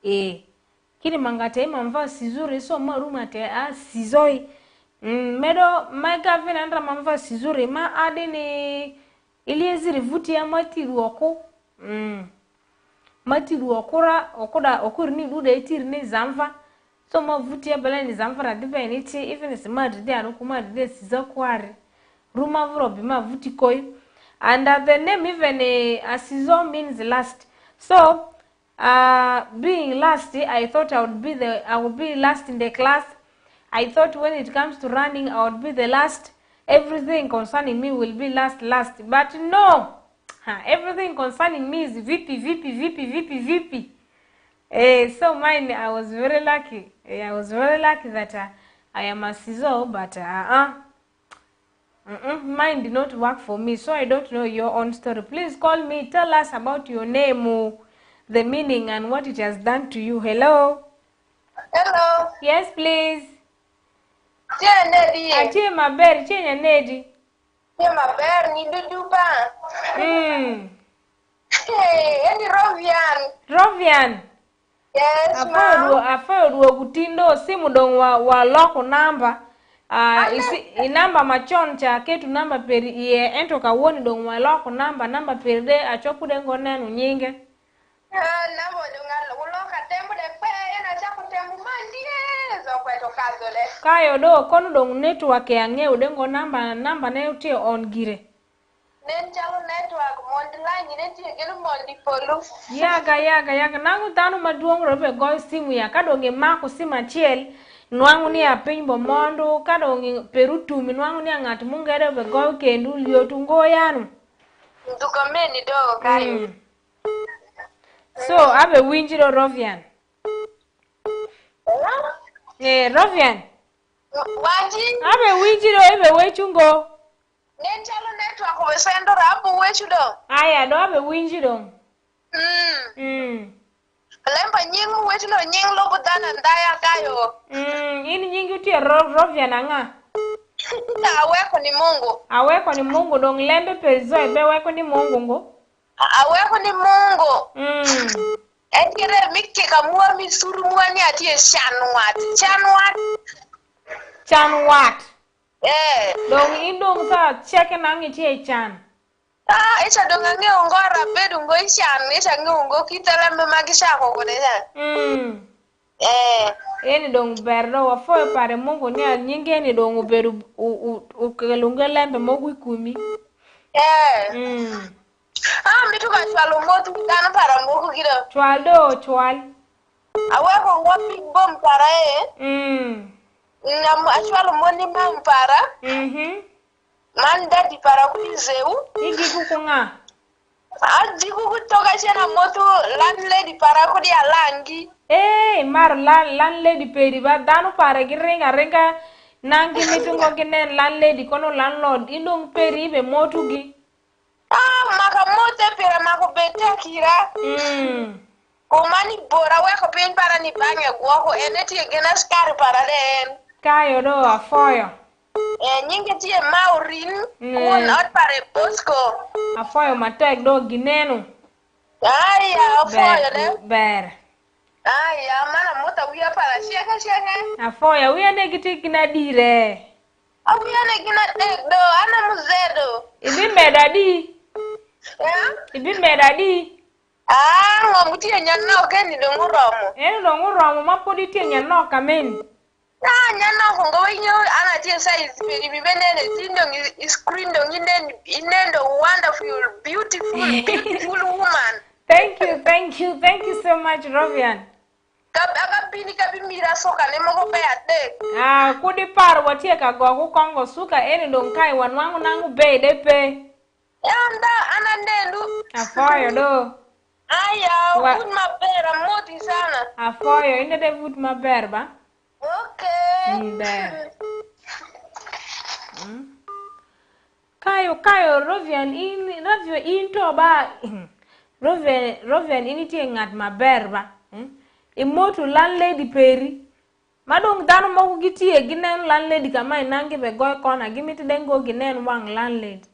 kini mangate mva sizuri so maruma te sizoi medo magavin andra mva sizuri ma adini ilieziri vuti ya matiruoko matiruokura okurini dude itirni zamva so mavuti ya bala ni zamvara dibe niti even smart de anukuma de sizokwari ruma vrobi mavuti koi and the name even asizo means last. So being last, I thought I would be last in the class. I thought when it comes to running I would be the last. Everything concerning me will be last. But no, everything concerning me is VP. So mine, I was very lucky. I was very lucky that I am a CISO, but mine did not work for me. So I don't know your own story. Please call me. Tell us about your name, the meaning, and what it has done to you. Hello. Hello. Yes, please. Nedi. Atie maberi, chenya Nedi. Tie maberi ni duduba. Hey, eni Rovian. Yes, ma'am. Afa kutindo simu dong wa loko namba. Inamba machon cha ketu namba peri iye ento kawoni dong wa loko namba peri de achokude ngonenu nyinge. Namba dong uloka tembu de pe ena chaku tembu mandie zo kweto kazole. Kayo do kono dong network yange udengo namba ne utie on gire. Nen chalo network mondline ne tie gelu mondi polu. Yaga nangu tanu maduong robe go simu ya kadonge mako sima chiel nwangu ni apiny bomondo kadonge perutumi nwangu ni ngat mungere be go kendu liotu ngoyanu nduko meni do kayo. So abe winjiro Rovian. Rovian. Wanji? Abe winjiro ebe wechungo. Nen chalo network wesendo rabu wechudo. Aya do abe winjiro. Lemba nyingu wechudo nying lobu dana ndaya kayo. Ini nyingi utie Rovian anga. Aweko ni Mungu dong lembe pezo ebe weko ni Mungu ngo. Aweko ni Mungu. Ekire miki kamua misuru mwani atie Chanwat. Dong indong sa cheke nangi tie chan. Isha donga nge ongora bedu ngo ishan isha nge ungo kitala memagisha koko deja. Eni dong berdo wa foe pare Mungu ni nyinge ni dong bedu ukelunge lembe mogu ikumi. Mituka chwalo motu kutano para mogu kido. Chwal. Aweko ngo big bomb para Chwalo moni mam para. Man daddy para kulizeu. Igi kukunga. Adiku kutoka chena motu landlady para kudi alangi. Mar landlady peri ba danu para girenga nangi mitungo ginen landlady kono landlord indong peri be motu gi. Maka mote pera mako bete kira. Kumani bora weko pin para ni bange guoko eneti gena skari para den. Kayo do afoyo. Nyinge tie Maurin kun out pare Bosco. Afoyo matek do ginenu. Aya afoyo de. Ber. Aya mana mota wiya para sheke. Afoyo wiya negiti kina dire. Wiya negina do ana muzedo. Ibi medadi. Ngomutie nyanoke ni donguromo. Donguromo mapodi tie nyanoka men. Nyana hongo winyo ana tia size very benene tindong screen dong inendo wonderful beautiful woman. Thank you so much, Rovian. Bini mira soka ne mogo pe ate. Kudi par watie ka go kongo suka eni dong kai wanwangu nangu be de pe. Yanda anandendu. Afoyo do. Aya, wood mabera moti sana. Afoyo inde de wood maber ba. Okay. Ber. Kayo Rovian in to ba. Rovian initi ngat maber ba. Imotu landlady peri. Madong dano mo giti e ginen landlady kama inangi be goy kona gimiti dengo ginen wang landlady.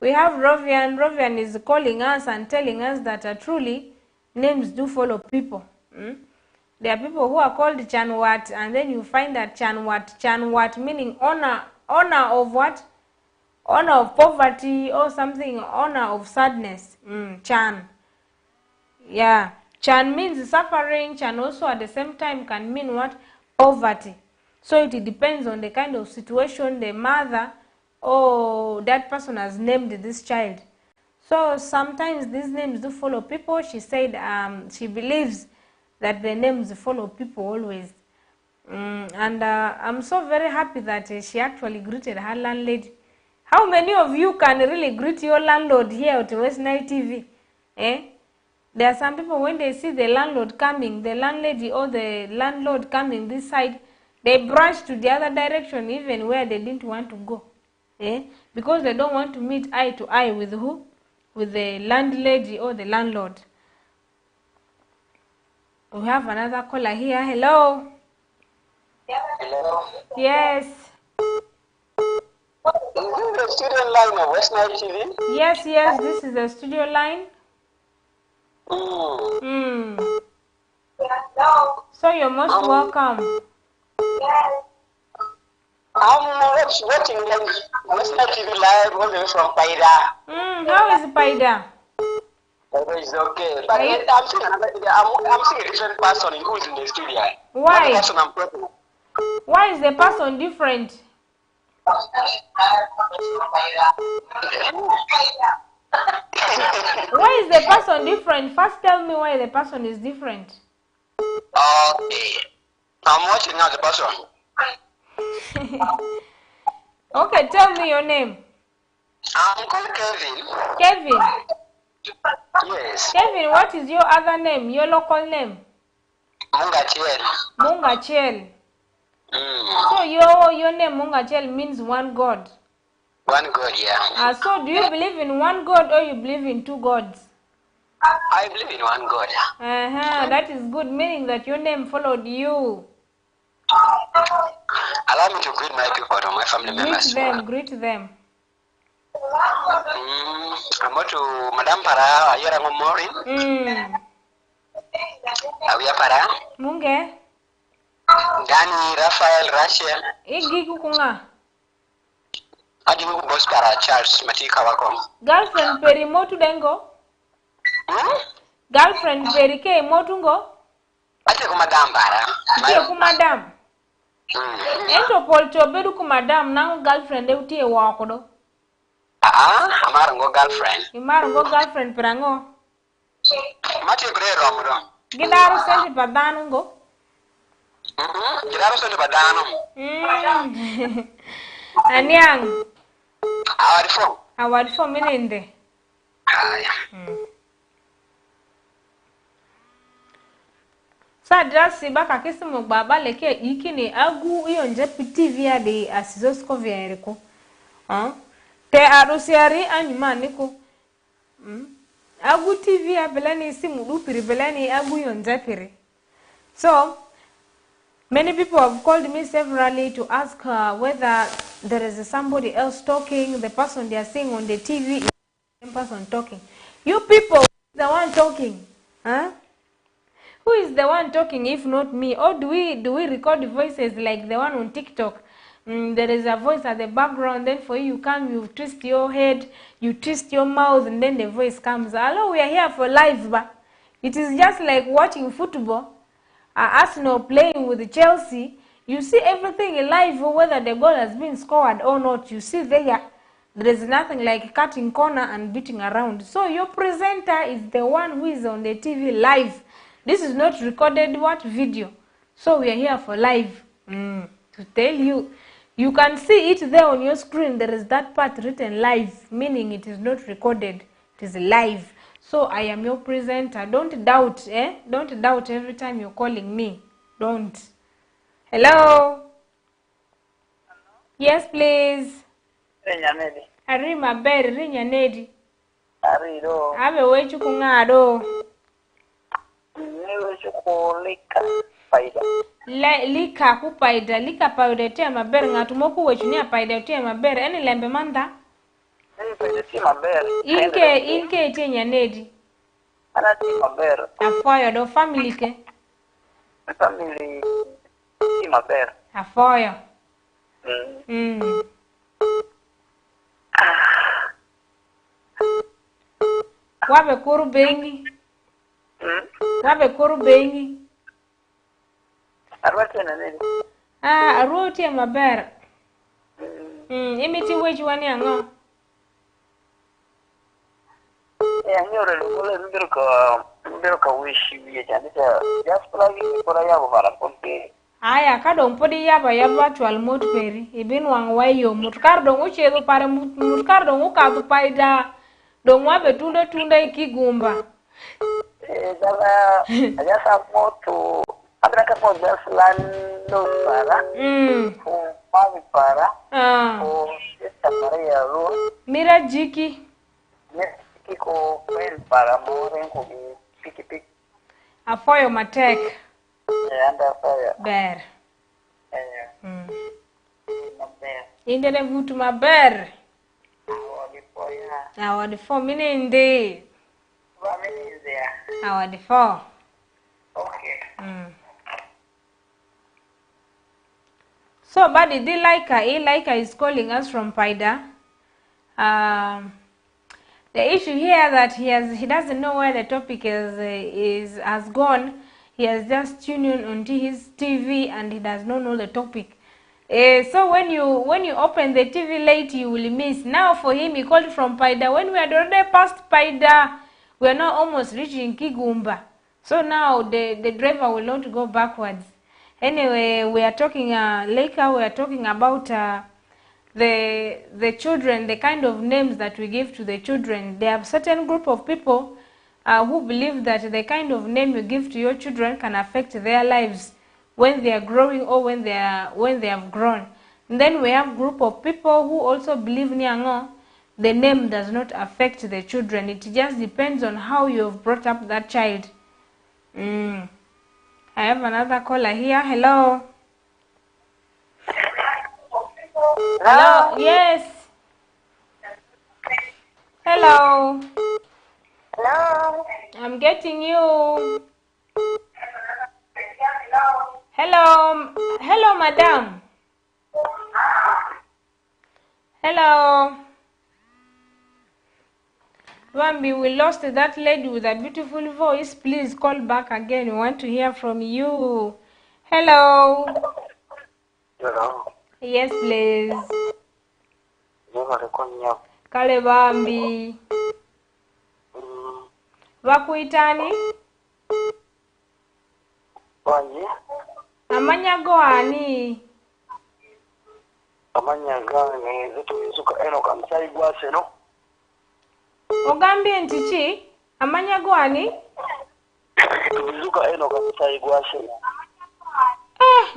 We have Rovian. Rovian is calling us and telling us that truly names do follow people. There are people who are called Chanwat, and then you find that Chanwat meaning honor of what? Honor of poverty or something, honor of sadness. Chan. Yeah. Chan means suffering. Chan also at the same time can mean what? Poverty. So it depends on the kind of situation the mother or that person has named this child. So sometimes these names do follow people. She said she believes that the names follow people always. And I'm so very happy that she actually greeted her landlady. How many of you can really greet your landlord here at West Nile TV? There are some people when they see the landlord coming, the landlady or the landlord coming this side, they brush to the other direction even where they didn't want to go. Because they don't want to meet eye to eye with who? With the landlady or the landlord. We have another caller here. Hello. Hello. Yes. Is this the studio line of West Nile TV? Yes, this is the studio line. So you're most welcome. I'm watching West Nile TV live all the way from Paida. How is Paida? Paida is okay. But I'm seeing a different person who is in the studio. Why? The person I'm talking. Why is the person different? Why is the person different? First tell me why the person is different. Okay. I'm watching now the person. Okay, tell me your name. I'm called Kevin. Kevin? Yes. Kevin, what is your other name? Your local name? Mungachiel. Mungachiel. So your name Mungachiel means one God. One God, yeah. So do you believe in one God or you believe in two gods? I believe in one God. That is good, meaning that your name followed you. Allow me to greet my people or my family members. Greet them. I'm going to Madam Para, Ayora Momorin. Awia Para. Munge. Dani, Rafael, Rachel. Igi kukunga. Adi mungu boss para Charles Matika wako. Girlfriend peri motu dengo? Girlfriend peri ke motu ngo? Ati ku madam para. Ati ku madam. Ento polcho bedu ku madam nangu girlfriend e utie wako do. Amara ngo girlfriend. Imara ngo girlfriend perango. Mati kure romudo. Gidaru senti padanu ngo? Gidaru senti padanu. Anyang. Awarifo minende. Sa drasi baka kisi mbaba leke ikini agu iyonje TV ya de asizosko vieriko. Te arusiari anyuma niko. Agu TV ya belani simu upiri belani agu yonje piri. So many people have called me severally to ask whether there is somebody else talking. The person they are seeing on the TV is the same person talking. You people, who is the one talking? Who is the one talking if not me? Or do we record voices like the one on TikTok? There is a voice at the background, then for you come, you twist your head, you twist your mouth, and then the voice comes. Hello, we are here for live, but it is just like watching football. Arsenal playing with Chelsea, you see everything live, whether the goal has been scored or not. You see there is nothing like cutting corner and beating around. So your presenter is the one who is on the TV live. This is not recorded video. So we are here for live. To tell you, you can see it there on your screen. There is that part written live, meaning it is not recorded. It is live. So I am your presenter. Don't doubt, Don't doubt every time you're calling me. Don't. Hello? Yes, please. Arima beri rinya nedi. Arido. Abe wechu kungado. Wechu kulika paida. Lika kupaida, lika paida tia mabere ngatumoku wechu niya paida tia mabere. Eni lembe manda? Paida tia mabere. Inke tia nyanedi. Ana tia mabere. Afoyo do family ke? Family tia mabere. Afoyo. Wabe kuru bengi? Wabe kuru bengi? Arwate na nini? Arwate ya mabere. Imiti wechi wani ango? Nyore lukule mbiruka wishi wiye janita jasplagi kura yabo bara pompe. Aya kado mpodi yaba tual mot peri ibin wang wayo mutkar dong uchedo pare mutkar dong ukadu paida dong wabe tunda ikigumba. Dala ajasa moto abraka po jaslando para. Mami para. Esta Maria Ru. Mira jiki. Jiki ko pen para moren ko piki. Afoyo matek. Anda fire. Ber. Indele vutu maber. Awadi 4 minute. Awadi 4. Okay. So, buddy, Ilaika is calling us from Paida. The issue here that he doesn't know where the topic has gone. He has just tuned in onto his TV and he does not know the topic. So when you open the TV late, you will miss. Now for him, he called from Paida. When we had already passed Paida, we are now almost reaching Kigumba. So now the driver will not go backwards. Anyway, we are talking Leica. We are talking about the children, the kind of names that we give to the children. There are certain group of people who believe that the kind of name you give to your children can affect their lives when they are growing or when they have grown. And then we have group of people who also believe the name does not affect the children. It just depends on how you have brought up that child. I have another caller here. Hello. Hello. Yes. Hello. Hello. I'm getting you. Hello, madam. Hello. Wambi, we lost that lady with a beautiful voice. Please call back again. We want to hear from you. Hello. Hello. Yes, please. Kale Wambi. Wakuitani? Wanye? Amanya goani? Amanya gani zetu zuka eno kamsai gwase no? Ogambie ntichi? Amanya goani? Zuka eno kamsai gwase.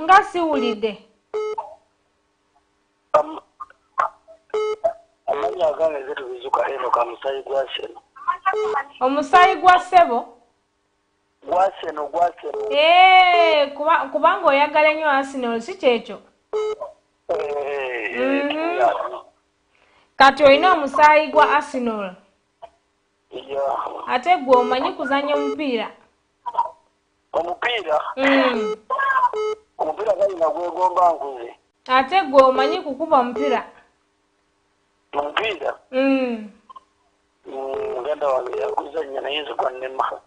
Ngasi ulide. Amanya gani zetu zuka eno kamsai gwase no? Omusayi gwa sebo? Gwase no. Kubango oyagala nnyo Arsenal si kyekyo? Kati olina omusayi gwa Arsenal. Ate gwe omanyi kuzannya omupiira? Omupiira? Omupiira galina gwegomba nkuze. Ate gwe omanyi kukuba omupiira? Omupiira? Muganda wange yakuzannya naye nze gwa nnema.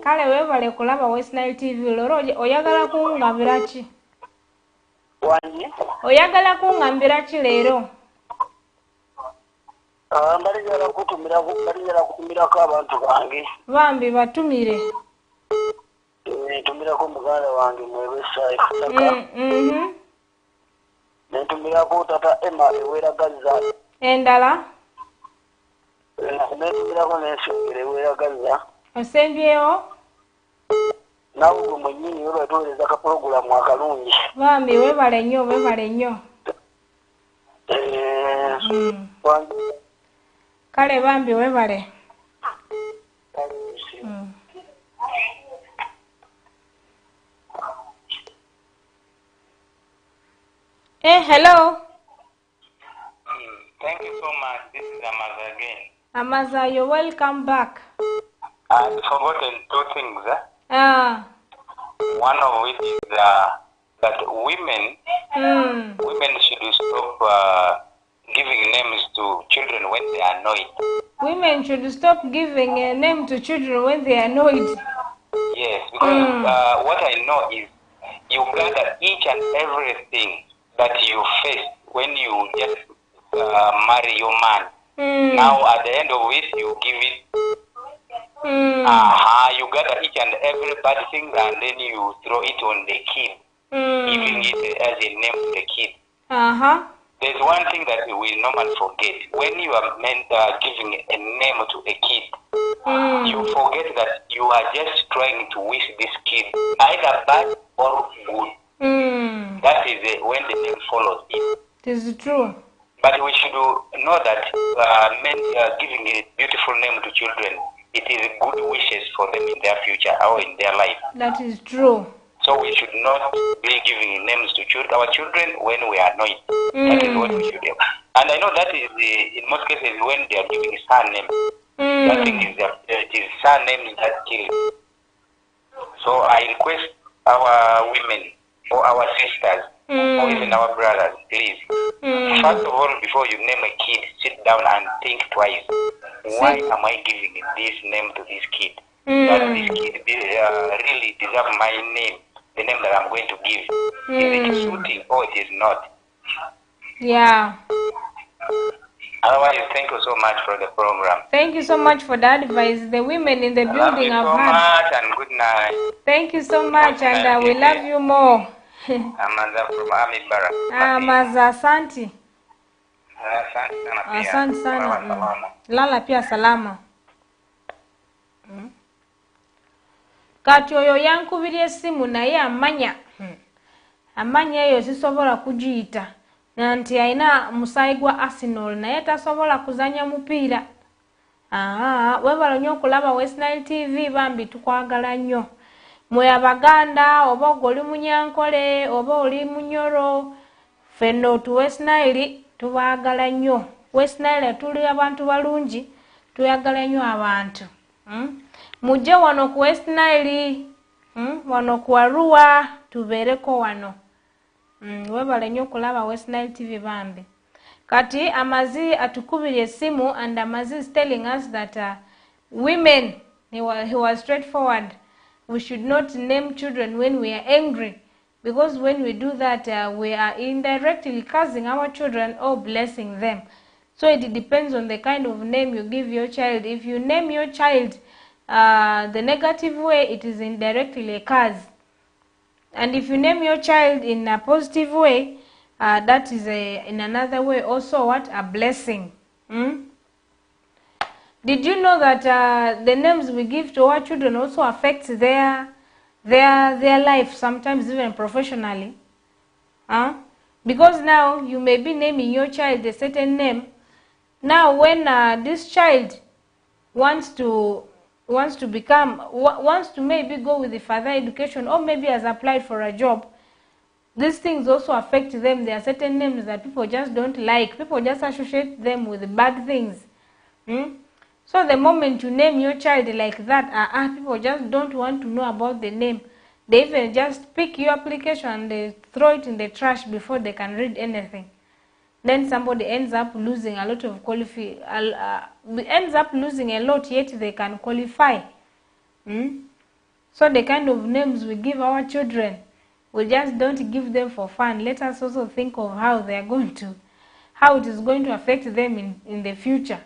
Kale webale kulaba West Nile TV loro oyagala kungambira ki? Wanyi? Oyagala kungambira ki leero? Mbaligala kutumirako abantu bange. Bambi batumire. Tumirako muganda wange mwebesa Tata. Netumirako Tata Emma eweragaza. Endala? Netumirako n'ensongera eweragaza. Osembyewo? Nawe gwe mwennyini weba tuweereza ka pulogulamu akalungi. Bambi webale nnyo. Kale bambi webale. Hello. Thank you so much. This is Amaza again. Amaza, you're welcome back. I've forgotten two things. One of which is that women should stop giving names to children when they are annoyed. Women should stop giving a name to children when they are annoyed. Yes, because what I know is you gather each and everything that you face when you just marry your man. Now at the end of it, you give it. You gather each and every bad thing and then you throw it on the kid, giving it as a name to the kid. There's one thing that we normally forget. When you are giving a name to a kid, you forget that you are just trying to wish this kid either bad or good. That is when the name follows it. This is true. But we should know that giving a beautiful name to children, it is good wishes for them in their future or in their life. That is true. So we should not be giving names to our children when we are annoyed. That is what we should do. And I know that is in most cases when they are giving surname. That thing is it is surname that kills. So I request our women or our sisters or even our brothers, please. First of all, before you name a kid, sit down and think twice. Why am I giving this name to this kid? Does this kid really deserve my name, the name that I'm going to give? Is it suiting or it is not? Yeah. Otherwise, thank you so much for the program. Thank you so much for the advice. The women in the building have so had. Much and good night. Thank you so much, and we love you more. Amaza from Amibara. Amaza, asante. Asante sana pia. Asante sana. Lala pia salama. Kati oyo yankubira essimu naye amanya. Amanya eyo sisobola kugiyita. Nanti alina musayi gwa Arsenal naye tasobola kuzanya mupiira. Webala nnyo okulaba West Nile TV bambi tukwagala nnyo. Mwe Abaganda oba oli Munyankole oba oli Munyoro fenno tu West Nile tubaagala nnyo. West Nile tuli abantu balungi tuyagala nnyo abantu. Mujje wano ku West Nile wano ku Arua tubeereko wano. Webale nnyo okulaba West Nile TV bambi. Kati Amazi atukubira essimu and Amazi is telling us that women, he was straightforward. We should not name children when we are angry, because when we do that, we are indirectly cursing our children or blessing them. So it depends on the kind of name you give your child. If you name your child the negative way, it is indirectly a curse. And if you name your child in a positive way, that is in another way also what? A blessing. Did you know that the names we give to our children also affects their life, sometimes even professionally? Because now you may be naming your child a certain name. Now when this child wants to maybe go with the further education or maybe has applied for a job, these things also affect them. There are certain names that people just don't like. People just associate them with bad things. So the moment you name your child like that, people just don't want to know about the name. They even just pick your application and they throw it in the trash before they can read anything. Then somebody ends up losing a lot of yet they can qualify. So the kind of names we give our children, we just don't give them for fun. Let us also think of how they are going to, how it is going to affect them in the future.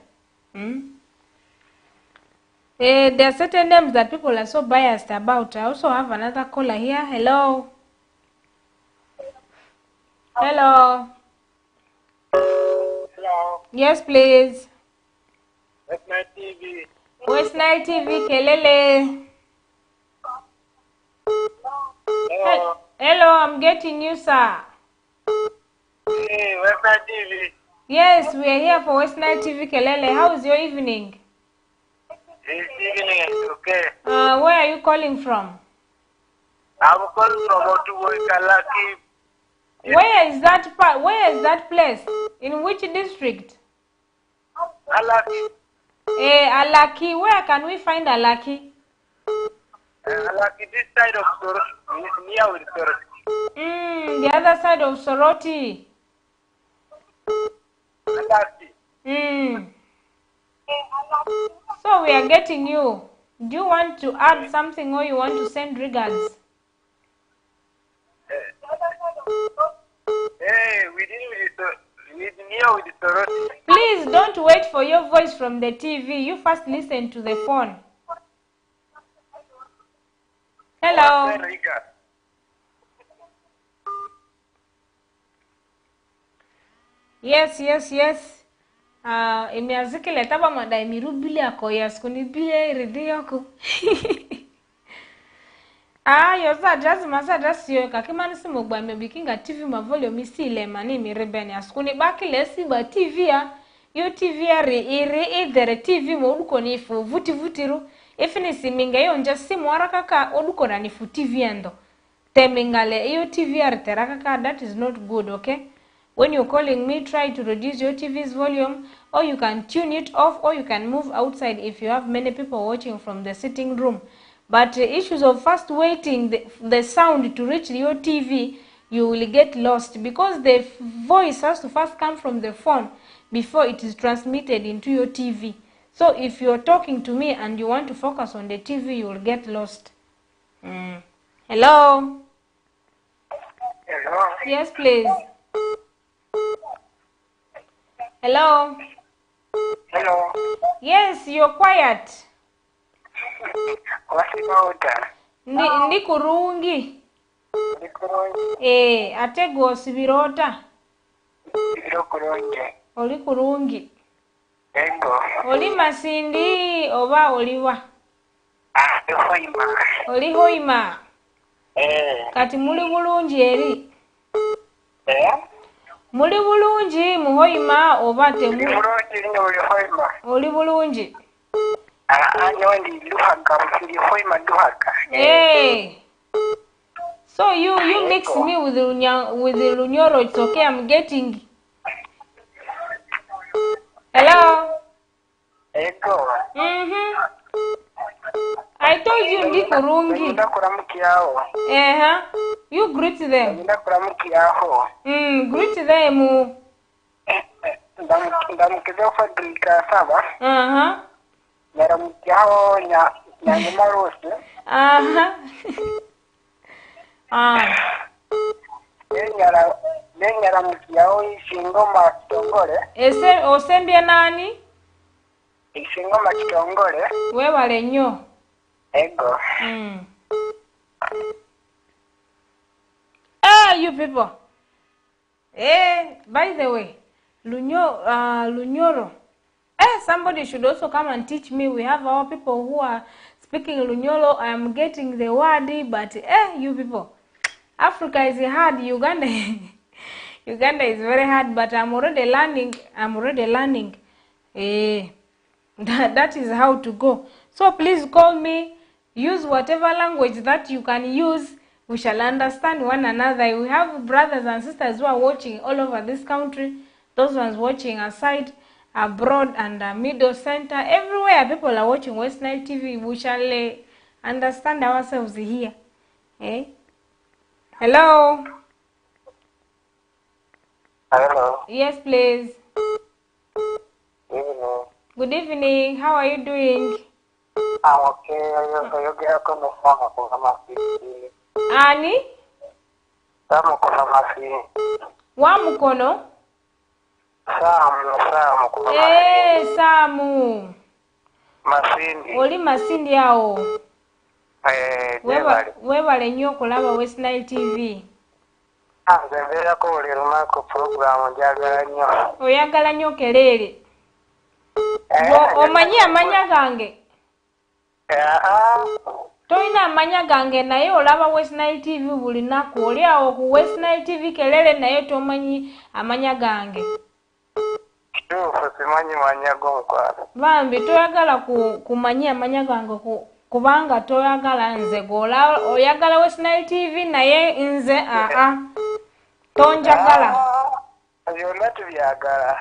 There are certain names that people are so biased about. I also have another caller here. Hello. Hello. Hello. Yes, please. West Nile TV. West Nile TV, Kelele. Hello. Hello, I'm getting you, sir. Hey, West Nile TV. Yes, we are here for West Nile TV, Kelele. How is your evening? This evening is okay. Where are you calling from? I'm calling from Otubo, Kalaki. Where is that part? Where is that place? In which district? Kalaki. Alaki. Where can we find Alaki? Kalaki, this side of Soroti, near with Soroti. The other side of Soroti. Kalaki. So we are getting you. Do you want to add something or you want to send regards? Hey, we near with Soroti. Please don't wait for your voice from the TV. You first listen to the phone. Hello. Yes. Imeazikile taba mada imirubili ako yaskuni bile iridi yoko. Yoza just masa just yo kakimani simogba mebikinga TV ma volume isi ile mani mirebeni askuni baki lesi ba TV ya yo TV ya ire TV mo uduko ni fu vutiru ifini siminga yo nja simu haraka ka uduko na nifu TV endo temingale yo TV ya teraka ka. That is not good, okay? When you're calling me, try to reduce your TV's volume, or you can tune it off, or you can move outside if you have many people watching from the sitting room. But issues of first waiting the sound to reach your TV, you will get lost because the voice has to first come from the phone before it is transmitted into your TV. So if you're talking to me and you want to focus on the TV, you will get lost. Hello? Hello? Yes, please. Hello? Hello? Yes, you're quiet. What's about that? Ndi kurungi. Ate gosibirota. Oli kurungi. Ego. Oli masindi oba oliwa. Hoima. Oli hoima. Kati muli bulungi eri. Muli bulungi muhoima oba temu. Oli bulungi. So you mix me with the Lunyoro, it's okay, I'm getting. Hello? I told you ndi kurungi. You greet them. Greet them. Ese osembye nani? Isingoma kitongole. Wewale nnyo. Ego. You people. By the way, Lunyoro. Somebody should also come and teach me. We have our people who are speaking Lunyoro. I am getting the word, but you people. Africa is hard. Uganda is very hard, but I'm already learning. That is how to go. So please call me. Use whatever language that you can use. We shall understand one another. We have brothers and sisters who are watching all over this country. Those ones watching aside, abroad, and middle center. Everywhere people are watching West Nile TV. We shall understand ourselves here. Hello? Hello. Yes, please. Evening. Good evening. How are you doing? Okay, ayogera ko mesama ko amafiri. Ani? Samu ko amafiri. Wa mukono? Samu ko Samu. Masindi. Oli Masindi awo. Webale. Webale nnyo okulaba West Nile TV. Nzembera ko buli lunaku program njagala nnyo. Oyagala nnyo Kelele. Omanyi amanya gange? Toyina amanya gange naye olaba West Nile TV buli lunaku. Oli awo ku West Nile TV Kelele naye tomanyi amanya gange. Simanyi manya g'omukwano. Bambi toyagala kumanya amanya gange kubanga toyagala nze oyagala West Nile TV naye nze tonjagala. Byonna tubyagala.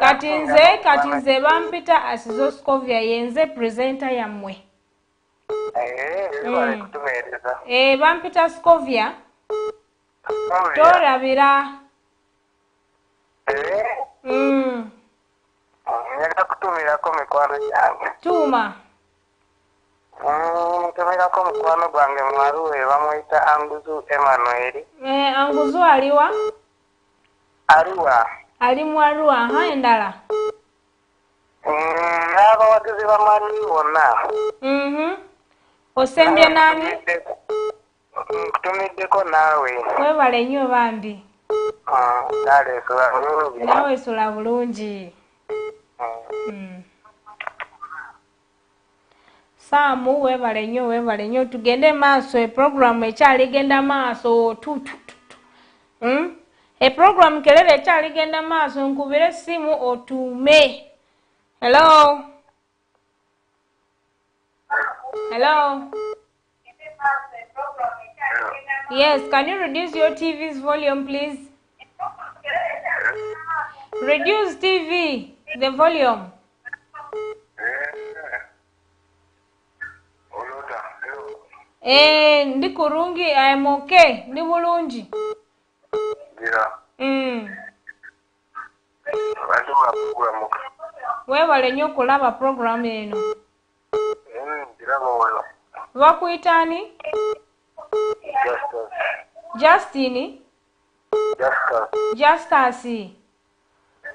Kati nze bampita Asizo Scovia yenze presenter yammwe. Bampita Scovia. Torabira. Nyaka kutumirako mikwano gyange. Tuma. Ntumirako mukwano gwange mwaluwe bamuyita Anguzu Emmanuel. Anguzu aliwa? Arua. Ali mu Arua, endala. N'abawagizi b'amaanyi bonna. Osembye nani? Nkutumiddeko naawe. Webale nnyo bambi. Naleesula bulungi. Nawe sula bulungi. Samu webale nnyo tugende maaso program ekyaligenda maaso program Kelele ekyaligenda maaso nkubire simu otume. Hello. Yes, can you reduce your TV's volume please? Reduce TV, the volume. Ndi kurungi, I am okay. Ndi bulungi. Webale nnyo okulaba program eno. Bakuyitani? Justin? Justus.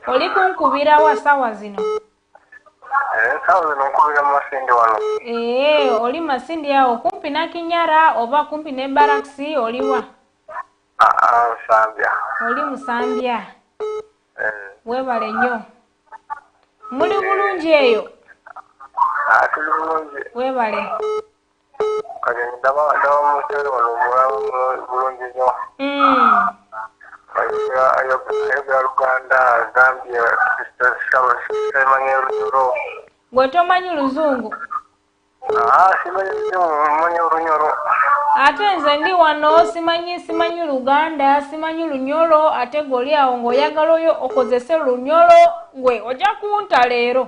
Oli kunkubira wa sawa zino? Sawa zino nkubira Masindi wano. Oli Masindi awo kumpi na Kinyara oba kumpi ne Baraksi oliwa? Musambya. Oli Musambya. Webale nnyo. Muli bulungi eyo? Tuli bulungi. Webale. Kati ndaba mutale wano bulungi nnyo. Ayogera Luganda, Gambia, simanyi Lunyoro. Gwe tomanyi Luzungu? Simanyi Lunyoro. Ate nze ndi wano simanyi Luganda, simanyi Lunyoro, ate goli awo ng'oyagala oyo okozese Lunyoro, gwe ojja kunta leero.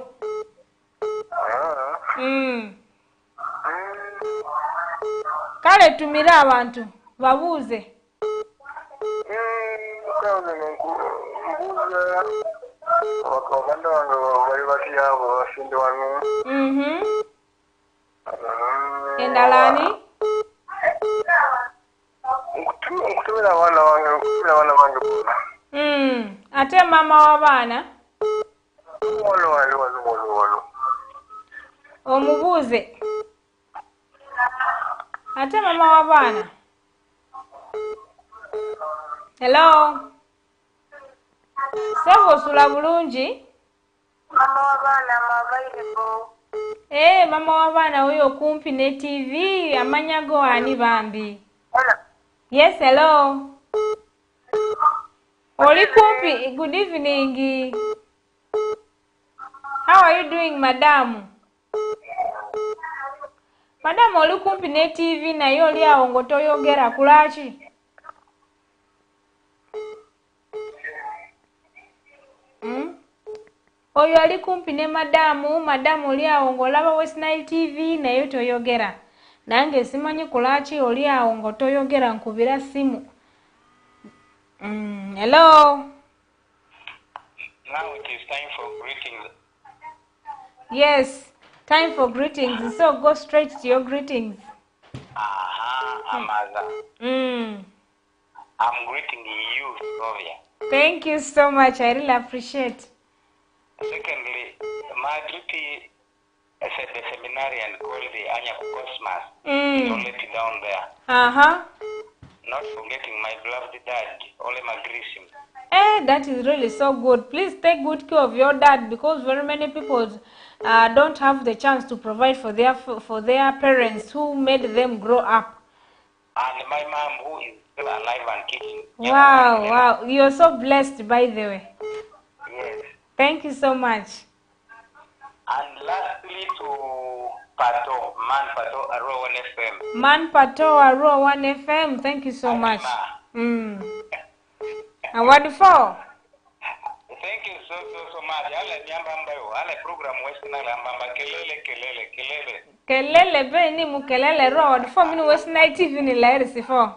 Kale tumira abantu babuuze. Baganda wange bali batya abo Basindi wano. Endala ani? Nkutumira abaana bange bonna. Ate mama w'abaana? Wano. Omubuuze. Ate mama w'abaana? Hello? Sebo osula bulungi? Mama w'abaana available. Mama w'abaana oyo kumpi ne TV amanya go ani bambi? Hello. Yes, hello. Oli kumpi, good evening. How are you doing, madam? Madam, oli kumpi ne TV naye oli awo ngotoyogera kulaki? Oyo ali kumpi ne madamu oli awo ng'olaba West Nile TV naye toyogera. Nange simanyi kulaki oli awo ngotoyogera nkubira simu. Hello? Now it is time for greetings. Yes. Time for greetings. So go straight to your greetings. Amaza. I'm greeting you, Sylvia. Thank you so much. I really appreciate. Secondly, my duty as a seminarian called the Anya Cosmas. Don't let it down there. Not forgetting my beloved dad, Ole Magrisim. That is really so good. Please take good care of your dad, because very many people don't have the chance to provide for their parents who made them grow up. And my mom, who is still alive and kicking. Wow. You're so blessed, by the way. Yes. Thank you so much. And lastly to Pato, Man Pato, Aro 1 FM. Man Pato, Aro 1 FM. Thank you so much. And what for? Thank you so much. Ale program Western Alambamba Kelele. Kelele be ni mu kelele road for me West Night TV ni la resi for.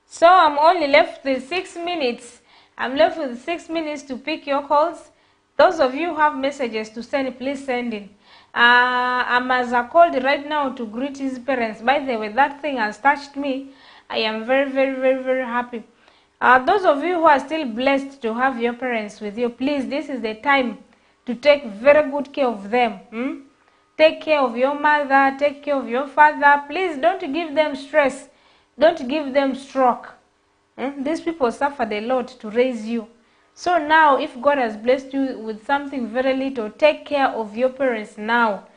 So I'm only left with 6 minutes. I'm left with 6 minutes to pick your calls. Those of you who have messages to send, please send in. I'm as I called right now to greet his parents. By the way, that thing has touched me. I am very, very, very, very happy. Those of you who are still blessed to have your parents with you, please, this is the time to take very good care of them. Take care of your mother, take care of your father. Please don't give them stress. Don't give them stroke. These people suffered a lot to raise you. So now, if God has blessed you with something very little, take care of your parents now.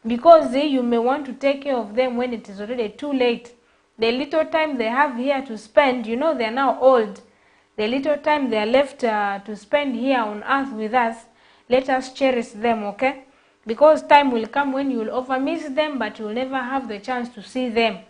Because you may want to take care of them when it is already too late. The little time they have here to spend, you know they are now old. The little time they are left to spend here on earth with us, let us cherish them, okay? Because time will come when you will over-miss them, but you will never have the chance to see them.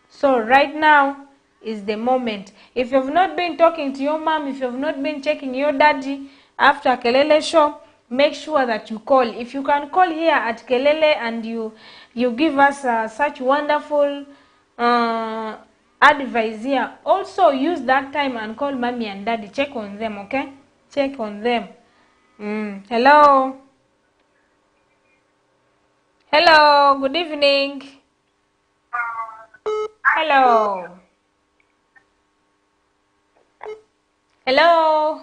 So right now is the moment. If you have not been talking to your mom, if you have not been checking your daddy after Kelele show, make sure that you call. If you can call here at Kelele and you give us such wonderful advice here, also use that time and call mommy and daddy. Check on them, okay? Check on them. Hello. Hello, good evening. Hello. Hello.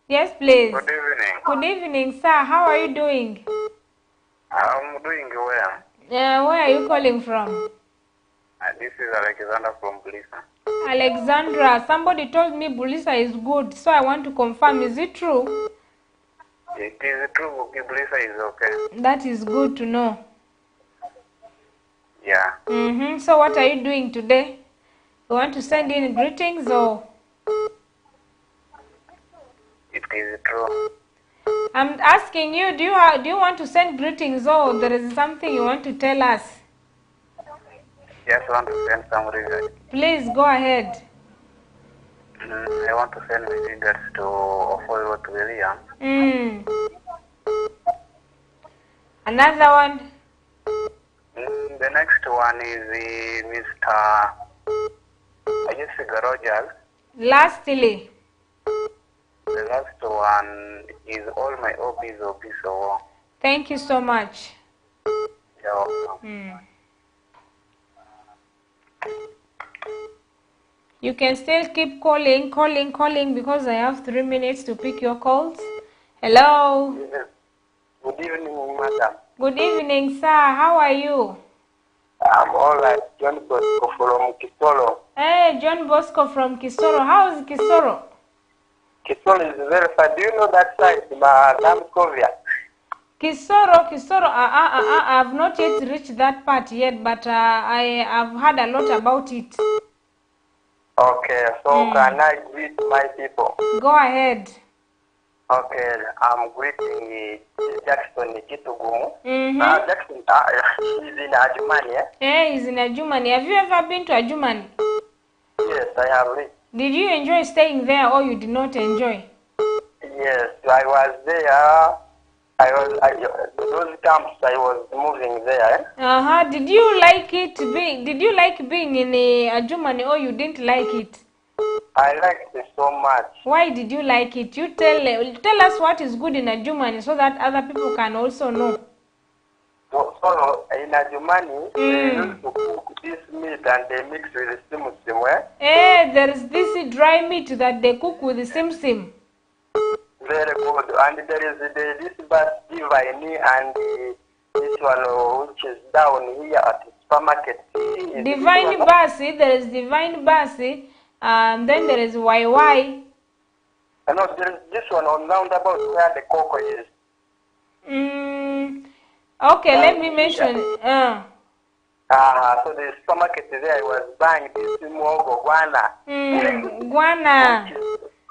Yes, please. Good evening. Good evening, sir. How are you doing? I'm doing well. Where are you calling from? This is Alexander from Bulisa. Alexandra, somebody told me Bulisa is good, so I want to confirm. Is it true? It is true. Bulisa is okay. That is good to know. Yeah. So what are you doing today? You want to send in greetings or? It is true. I'm asking you, do you want to send greetings or there is something you want to tell us? Just want to send some regards. Please go ahead. I want to send my regards to Ofoyo to William. Another one? The next one is Mr. Jessica Rogers. Lastly. The last one is all my hobbies of peace. Thank you so much. You're welcome. You can still keep calling because I have 3 minutes to pick your calls. Hello. Good evening, madam. Good evening, sir. How are you? I'm all right. John Bosco from Kisoro. Hey, John Bosco from Kisoro. How is Kisoro? Kisoro is very far. Do you know that side, Madam Kovia? Kisoro. I have not yet reached that part yet, but I have heard a lot about it. Okay, so can I greet my people? Go ahead. Okay, I'm greeting Jackson Kitugumu. Jackson is in Ajumani, eh? Yeah, he's in Ajumani. Have you ever been to Ajumani? Yes, I have. Did you enjoy staying there or you did not enjoy? Yes, I was there. Those times I was moving there. Did you like it? Did you like being in Ajumani or you didn't like it? I liked it so much. Why did you like it? You tell us what is good in Ajumani so that other people can also know. So in Ajumani, they used to cook this meat and they mix with the sim. There is this dry meat that they cook with the sim. Very good. And there is this bus divine and this one which is down here at the supermarket. Divine Basi, there is Divine Basi, and then there is YY. No, there is this one on roundabout where the cocoa is. Okay, let me mention. So the supermarket there, I was buying this muogo guana. Guana.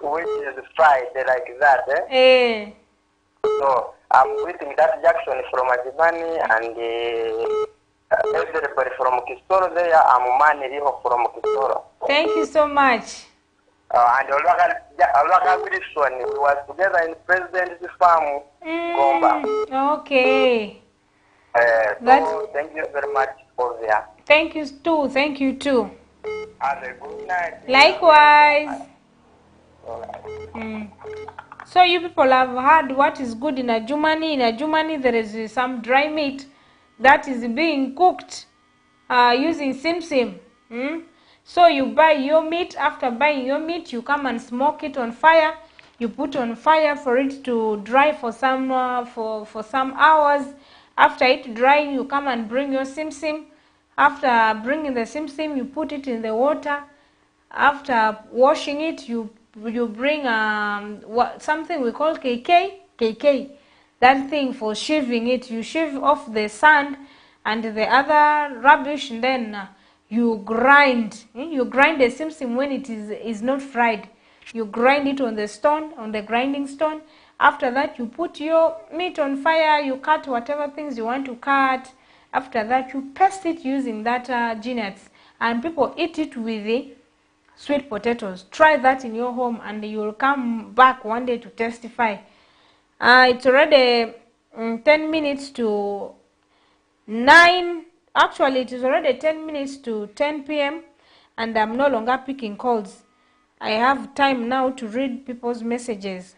Which is fried like that. So I'm waiting that Jackson from Ajibani and everybody from Kistoro there. I'm Mani Riho from Kistoro. Thank you so much. And Olwaka Wilson, we was together in President's farm, Gomba. Okay. So thank you very much for there. Thank you too. Thank you too. Have a good night. Likewise. So you people have heard what is good in Ajumani. In Ajumani there is some dry meat that is being cooked using sim. So you buy your meat. After buying your meat, you come and smoke it on fire. You put on fire for it to dry for some hours. After it drying, you come and bring your sim. After bringing the sim, you put it in the water. After washing it, you bring something we call KK. That thing for shaving it. You shave off the sand and the other rubbish, and then you grind. You grind the sim when it is not fried. You grind it on the grinding stone. After that, you put your meat on fire. You cut whatever things you want to cut. After that, you paste it using that nuts, and people eat it with the sweet potatoes. Try that in your home, and you will come back one day to testify. It's already 10 minutes to 9. Actually, it is already 10 minutes to 10 p.m. and I'm no longer picking calls. I have time now to read people's messages.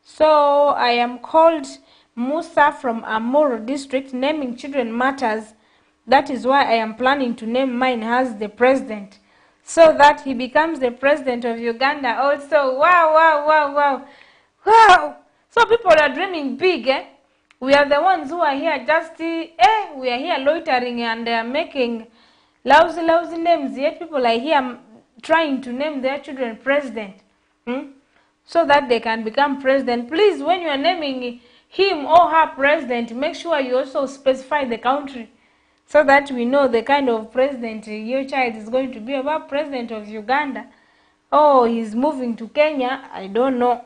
So I am called Musa from Amur district. Naming children matters. That is why I am planning to name mine as the president, so that he becomes the president of Uganda also. Wow. So people are dreaming big, eh? We are the ones who are here just, we are here loitering and making lousy names, yet people are here trying to name their children president, so that they can become president. Please, when you are naming him or her president, make sure you also specify the country, so that we know the kind of president your child is going to be. About president of Uganda, oh, he's moving to Kenya, I don't know.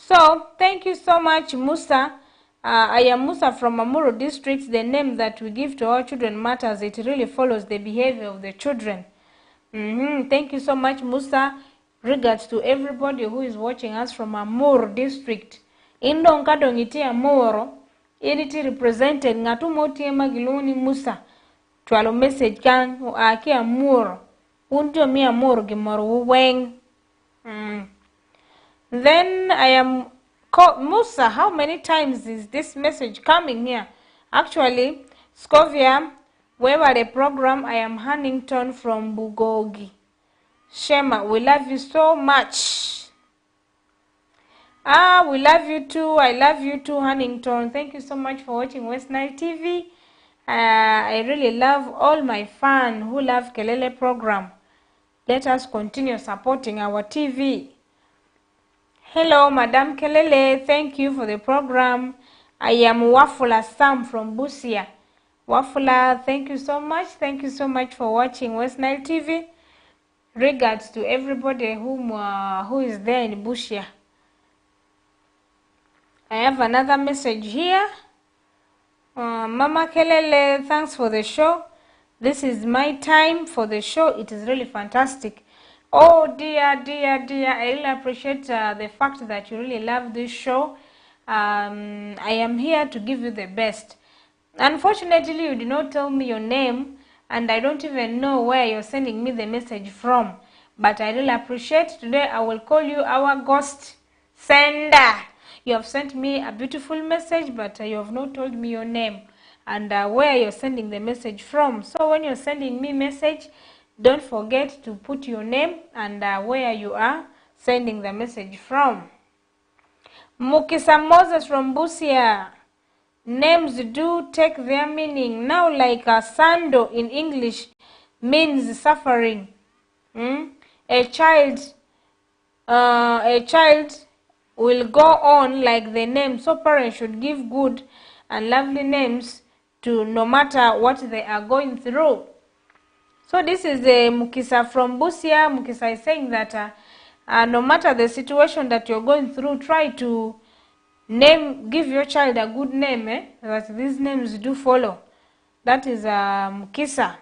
So, thank you so much, Musa. I am Musa from Amuru district. The name that we give to our children matters. It really follows the behavior of the children. Thank you so much, Musa. Regards to everybody who is watching us from Amuru district. Indo nkadongiti Amuru, iriti represented ngatumoti emagiluni Musa. Twalo message kan aki Amuru. Unjo mi Amuru gimoru weng. Then I am called Musa. How many times is this message coming here? Actually, Scovia, wherever the program, I am Huntington from Bugogi. Shema, we love you so much. We love you too. I love you too, Huntington. Thank you so much for watching West Nile TV. I really love all my fans who love Kelele program. Let us continue supporting our TV. Hello, Madam Kelele. Thank you for the program. I am Wafula Sam from Busia. Wafula, thank you so much. Thank you so much for watching West Nile TV. Regards to everybody who is there in Busia. I have another message here. Mama Kelele, thanks for the show. This is my time for the show. It is really fantastic. Oh dear. I really appreciate the fact that you really love this show. I am here to give you the best. Unfortunately, you did not tell me your name, and I don't even know where you're sending me the message from. But I really appreciate. Today I will call you our ghost sender. You have sent me a beautiful message, but you have not told me your name and where you're sending the message from. So when you're sending me message, don't forget to put your name and where you are sending the message from. Mukisa Moses from Busia. Names do take their meaning now, like sando in English means suffering. A child will go on like the name, so parents should give good and lovely names to no matter what they are going through. So this is Mukisa from Busia. Mukisa is saying that no matter the situation that you're going through, try to give your child a good name, that these names do follow. That is Mukisa.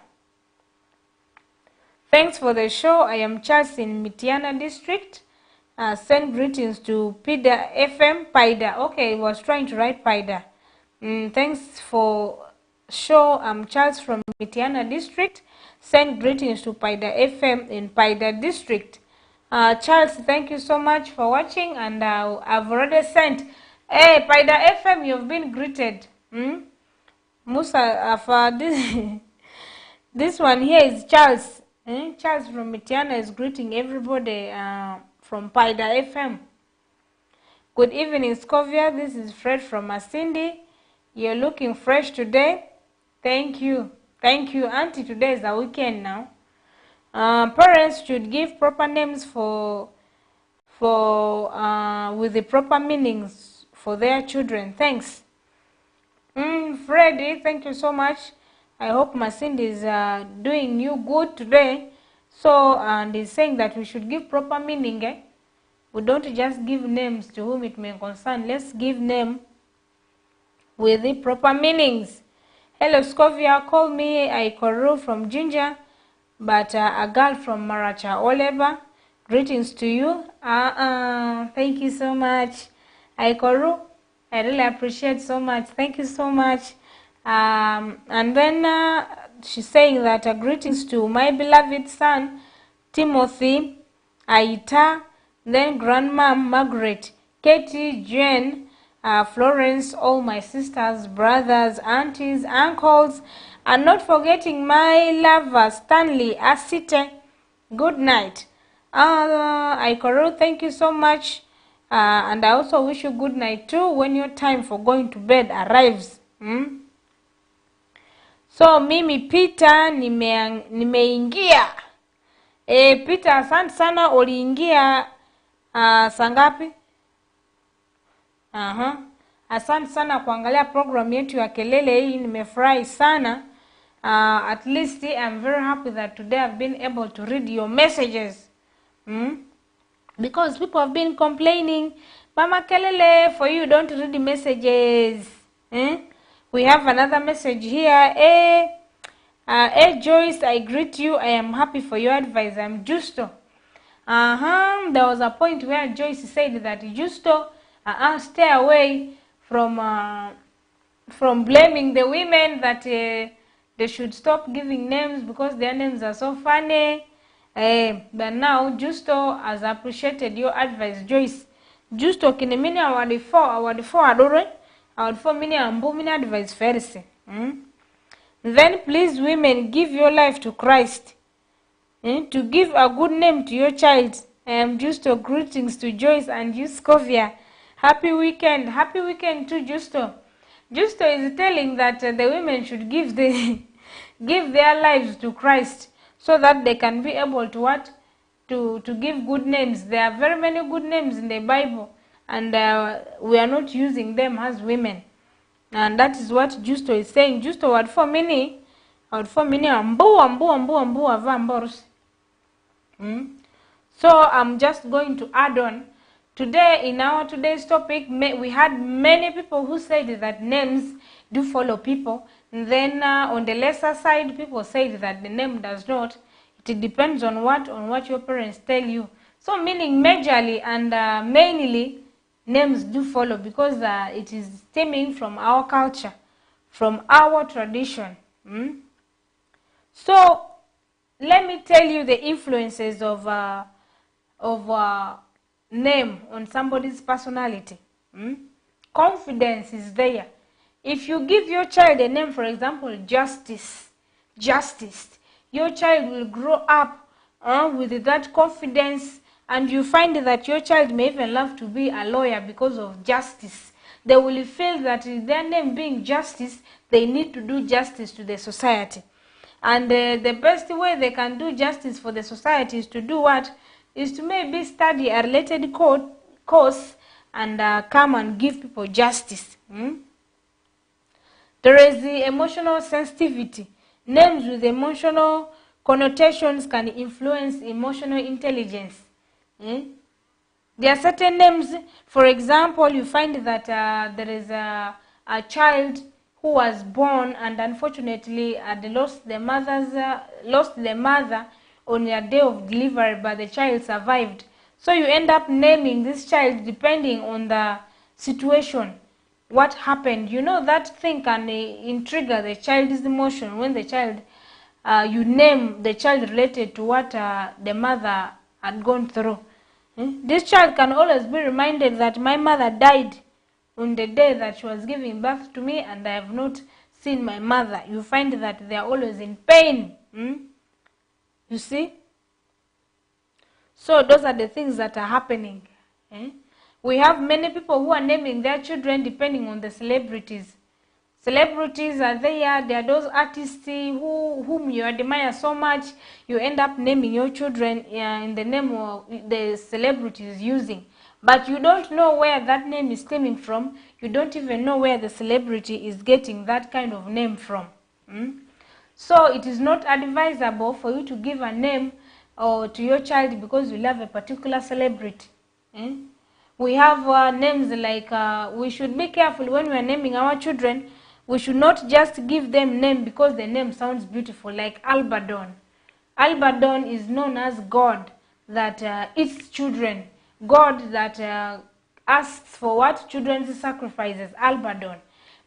Thanks for the show. I am Charles in Mitiana district. Send greetings to Pida FM, Paida. Okay, I was trying to write Paida. Thanks for show. I'm Charles from Mitiana district. Send greetings to Paida FM in Paida district. Charles, thank you so much for watching, and I've already sent. Hey, Paida FM, you've been greeted. Musa, for this, this one here is Charles. Charles from Mitiana is greeting everybody from Paida FM. Good evening, Scovia. This is Fred from Masindi. You're looking fresh today. Thank you. Thank you, Auntie. Today is a weekend now. Parents should give proper names with the proper meanings for their children. Thanks. Freddy, thank you so much. I hope Masindi is doing you good today. So, and he's saying that we should give proper meaning. We don't just give names to whom it may concern. Let's give name with the proper meanings. Hello, Scovia. Call me Aikoru from Ginger, but a girl from Maracha Oleba. Greetings to you. Thank you so much, Aikoru. I really appreciate so much. Thank you so much. And then she's saying that greetings to my beloved son, Timothy, Aita, then Grandma Margaret, Katie, Jen, Florence, all my sisters, brothers, aunties, uncles, and not forgetting my lover, Stanley Asite. Good night. Aikoro, thank you so much. And I also wish you good night too when your time for going to bed arrives. So mimi Peter nimeingia. Peter, asante sana, uliingia sangapi? Asante sana kuangalia program yetu ya Kelele hii, nimefurahi sana. At least I'm very happy that today I've been able to read your messages. Because people have been complaining, Mama Kelele, for you don't read the messages. We have another message here. Hey Joyce, I greet you. I am happy for your advice. I'm Justo. There was a point where Joyce said that Justo, stay away from blaming the women, that they should stop giving names because their names are so funny. But now Justo has appreciated your advice, Joyce. Justo kinemini award 4 adore. Award 4 mini ambu mini advice ferse. Then please women, give your life to Christ. To give a good name to your child. I am Justo. Greetings to Joyce and you, Scovia. Happy weekend. Happy weekend to Justo. Justo is telling that the women should give their lives to Christ, so that they can be able to what? To give good names. There are very many good names in the Bible, and we are not using them as women. And that is what Justo is saying. Justo word for many ambu ava amborus. So I'm just going to add on. Today, in our today's topic, we had many people who said that names do follow people. And then on the lesser side, people said that the name does not. It depends on what your parents tell you. So meaning majorly and mainly, names do follow, because it is stemming from our culture, from our tradition. So let me tell you the influences of name on somebody's personality. Confidence is there. If you give your child a name, for example, Justice, your child will grow up with that confidence, and you find that your child may even love to be a lawyer because of justice. They will feel that their name being Justice, they need to do justice to the society. And the best way they can do justice for the society is to do what? Is to maybe study a related course and come and give people justice. There is the emotional sensitivity. Names with emotional connotations can influence emotional intelligence. There are certain names, for example, you find that there is a child who was born and unfortunately lost the mother on their day of delivery, but the child survived. So you end up naming this child depending on the situation, what happened. You know, that thing can trigger the child's emotion when the child, you name the child related to what the mother had gone through. This child can always be reminded that my mother died on the day that she was giving birth to me, and I have not seen my mother. You find that they are always in pain. You see? So those are the things that are happening. We have many people who are naming their children depending on the celebrities. Celebrities are there. They are those artists whom you admire so much. You end up naming your children in the name of the celebrity is using. But you don't know where that name is stemming from. You don't even know where the celebrity is getting that kind of name from. So it is not advisable for you to give a name to your child because you love a particular celebrity. We have names like, we should be careful when we are naming our children. We should not just give them name because the name sounds beautiful, like Albadon. Albadon is known as God that eats children. God that asks for what? Children's sacrifices, Albadon.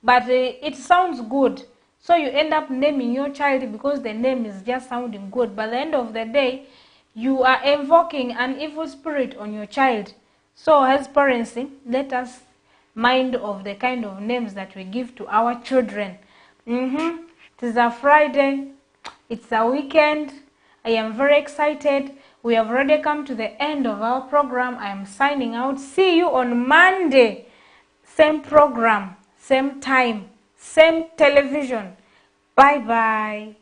But it sounds good. So you end up naming your child because the name is just sounding good. But at the end of the day, you are invoking an evil spirit on your child. So as parents, let us mind of the kind of names that we give to our children. It is a Friday. It's a weekend. I am very excited. We have already come to the end of our program. I am signing out. See you on Monday. Same program, same time, same television. Bye-bye.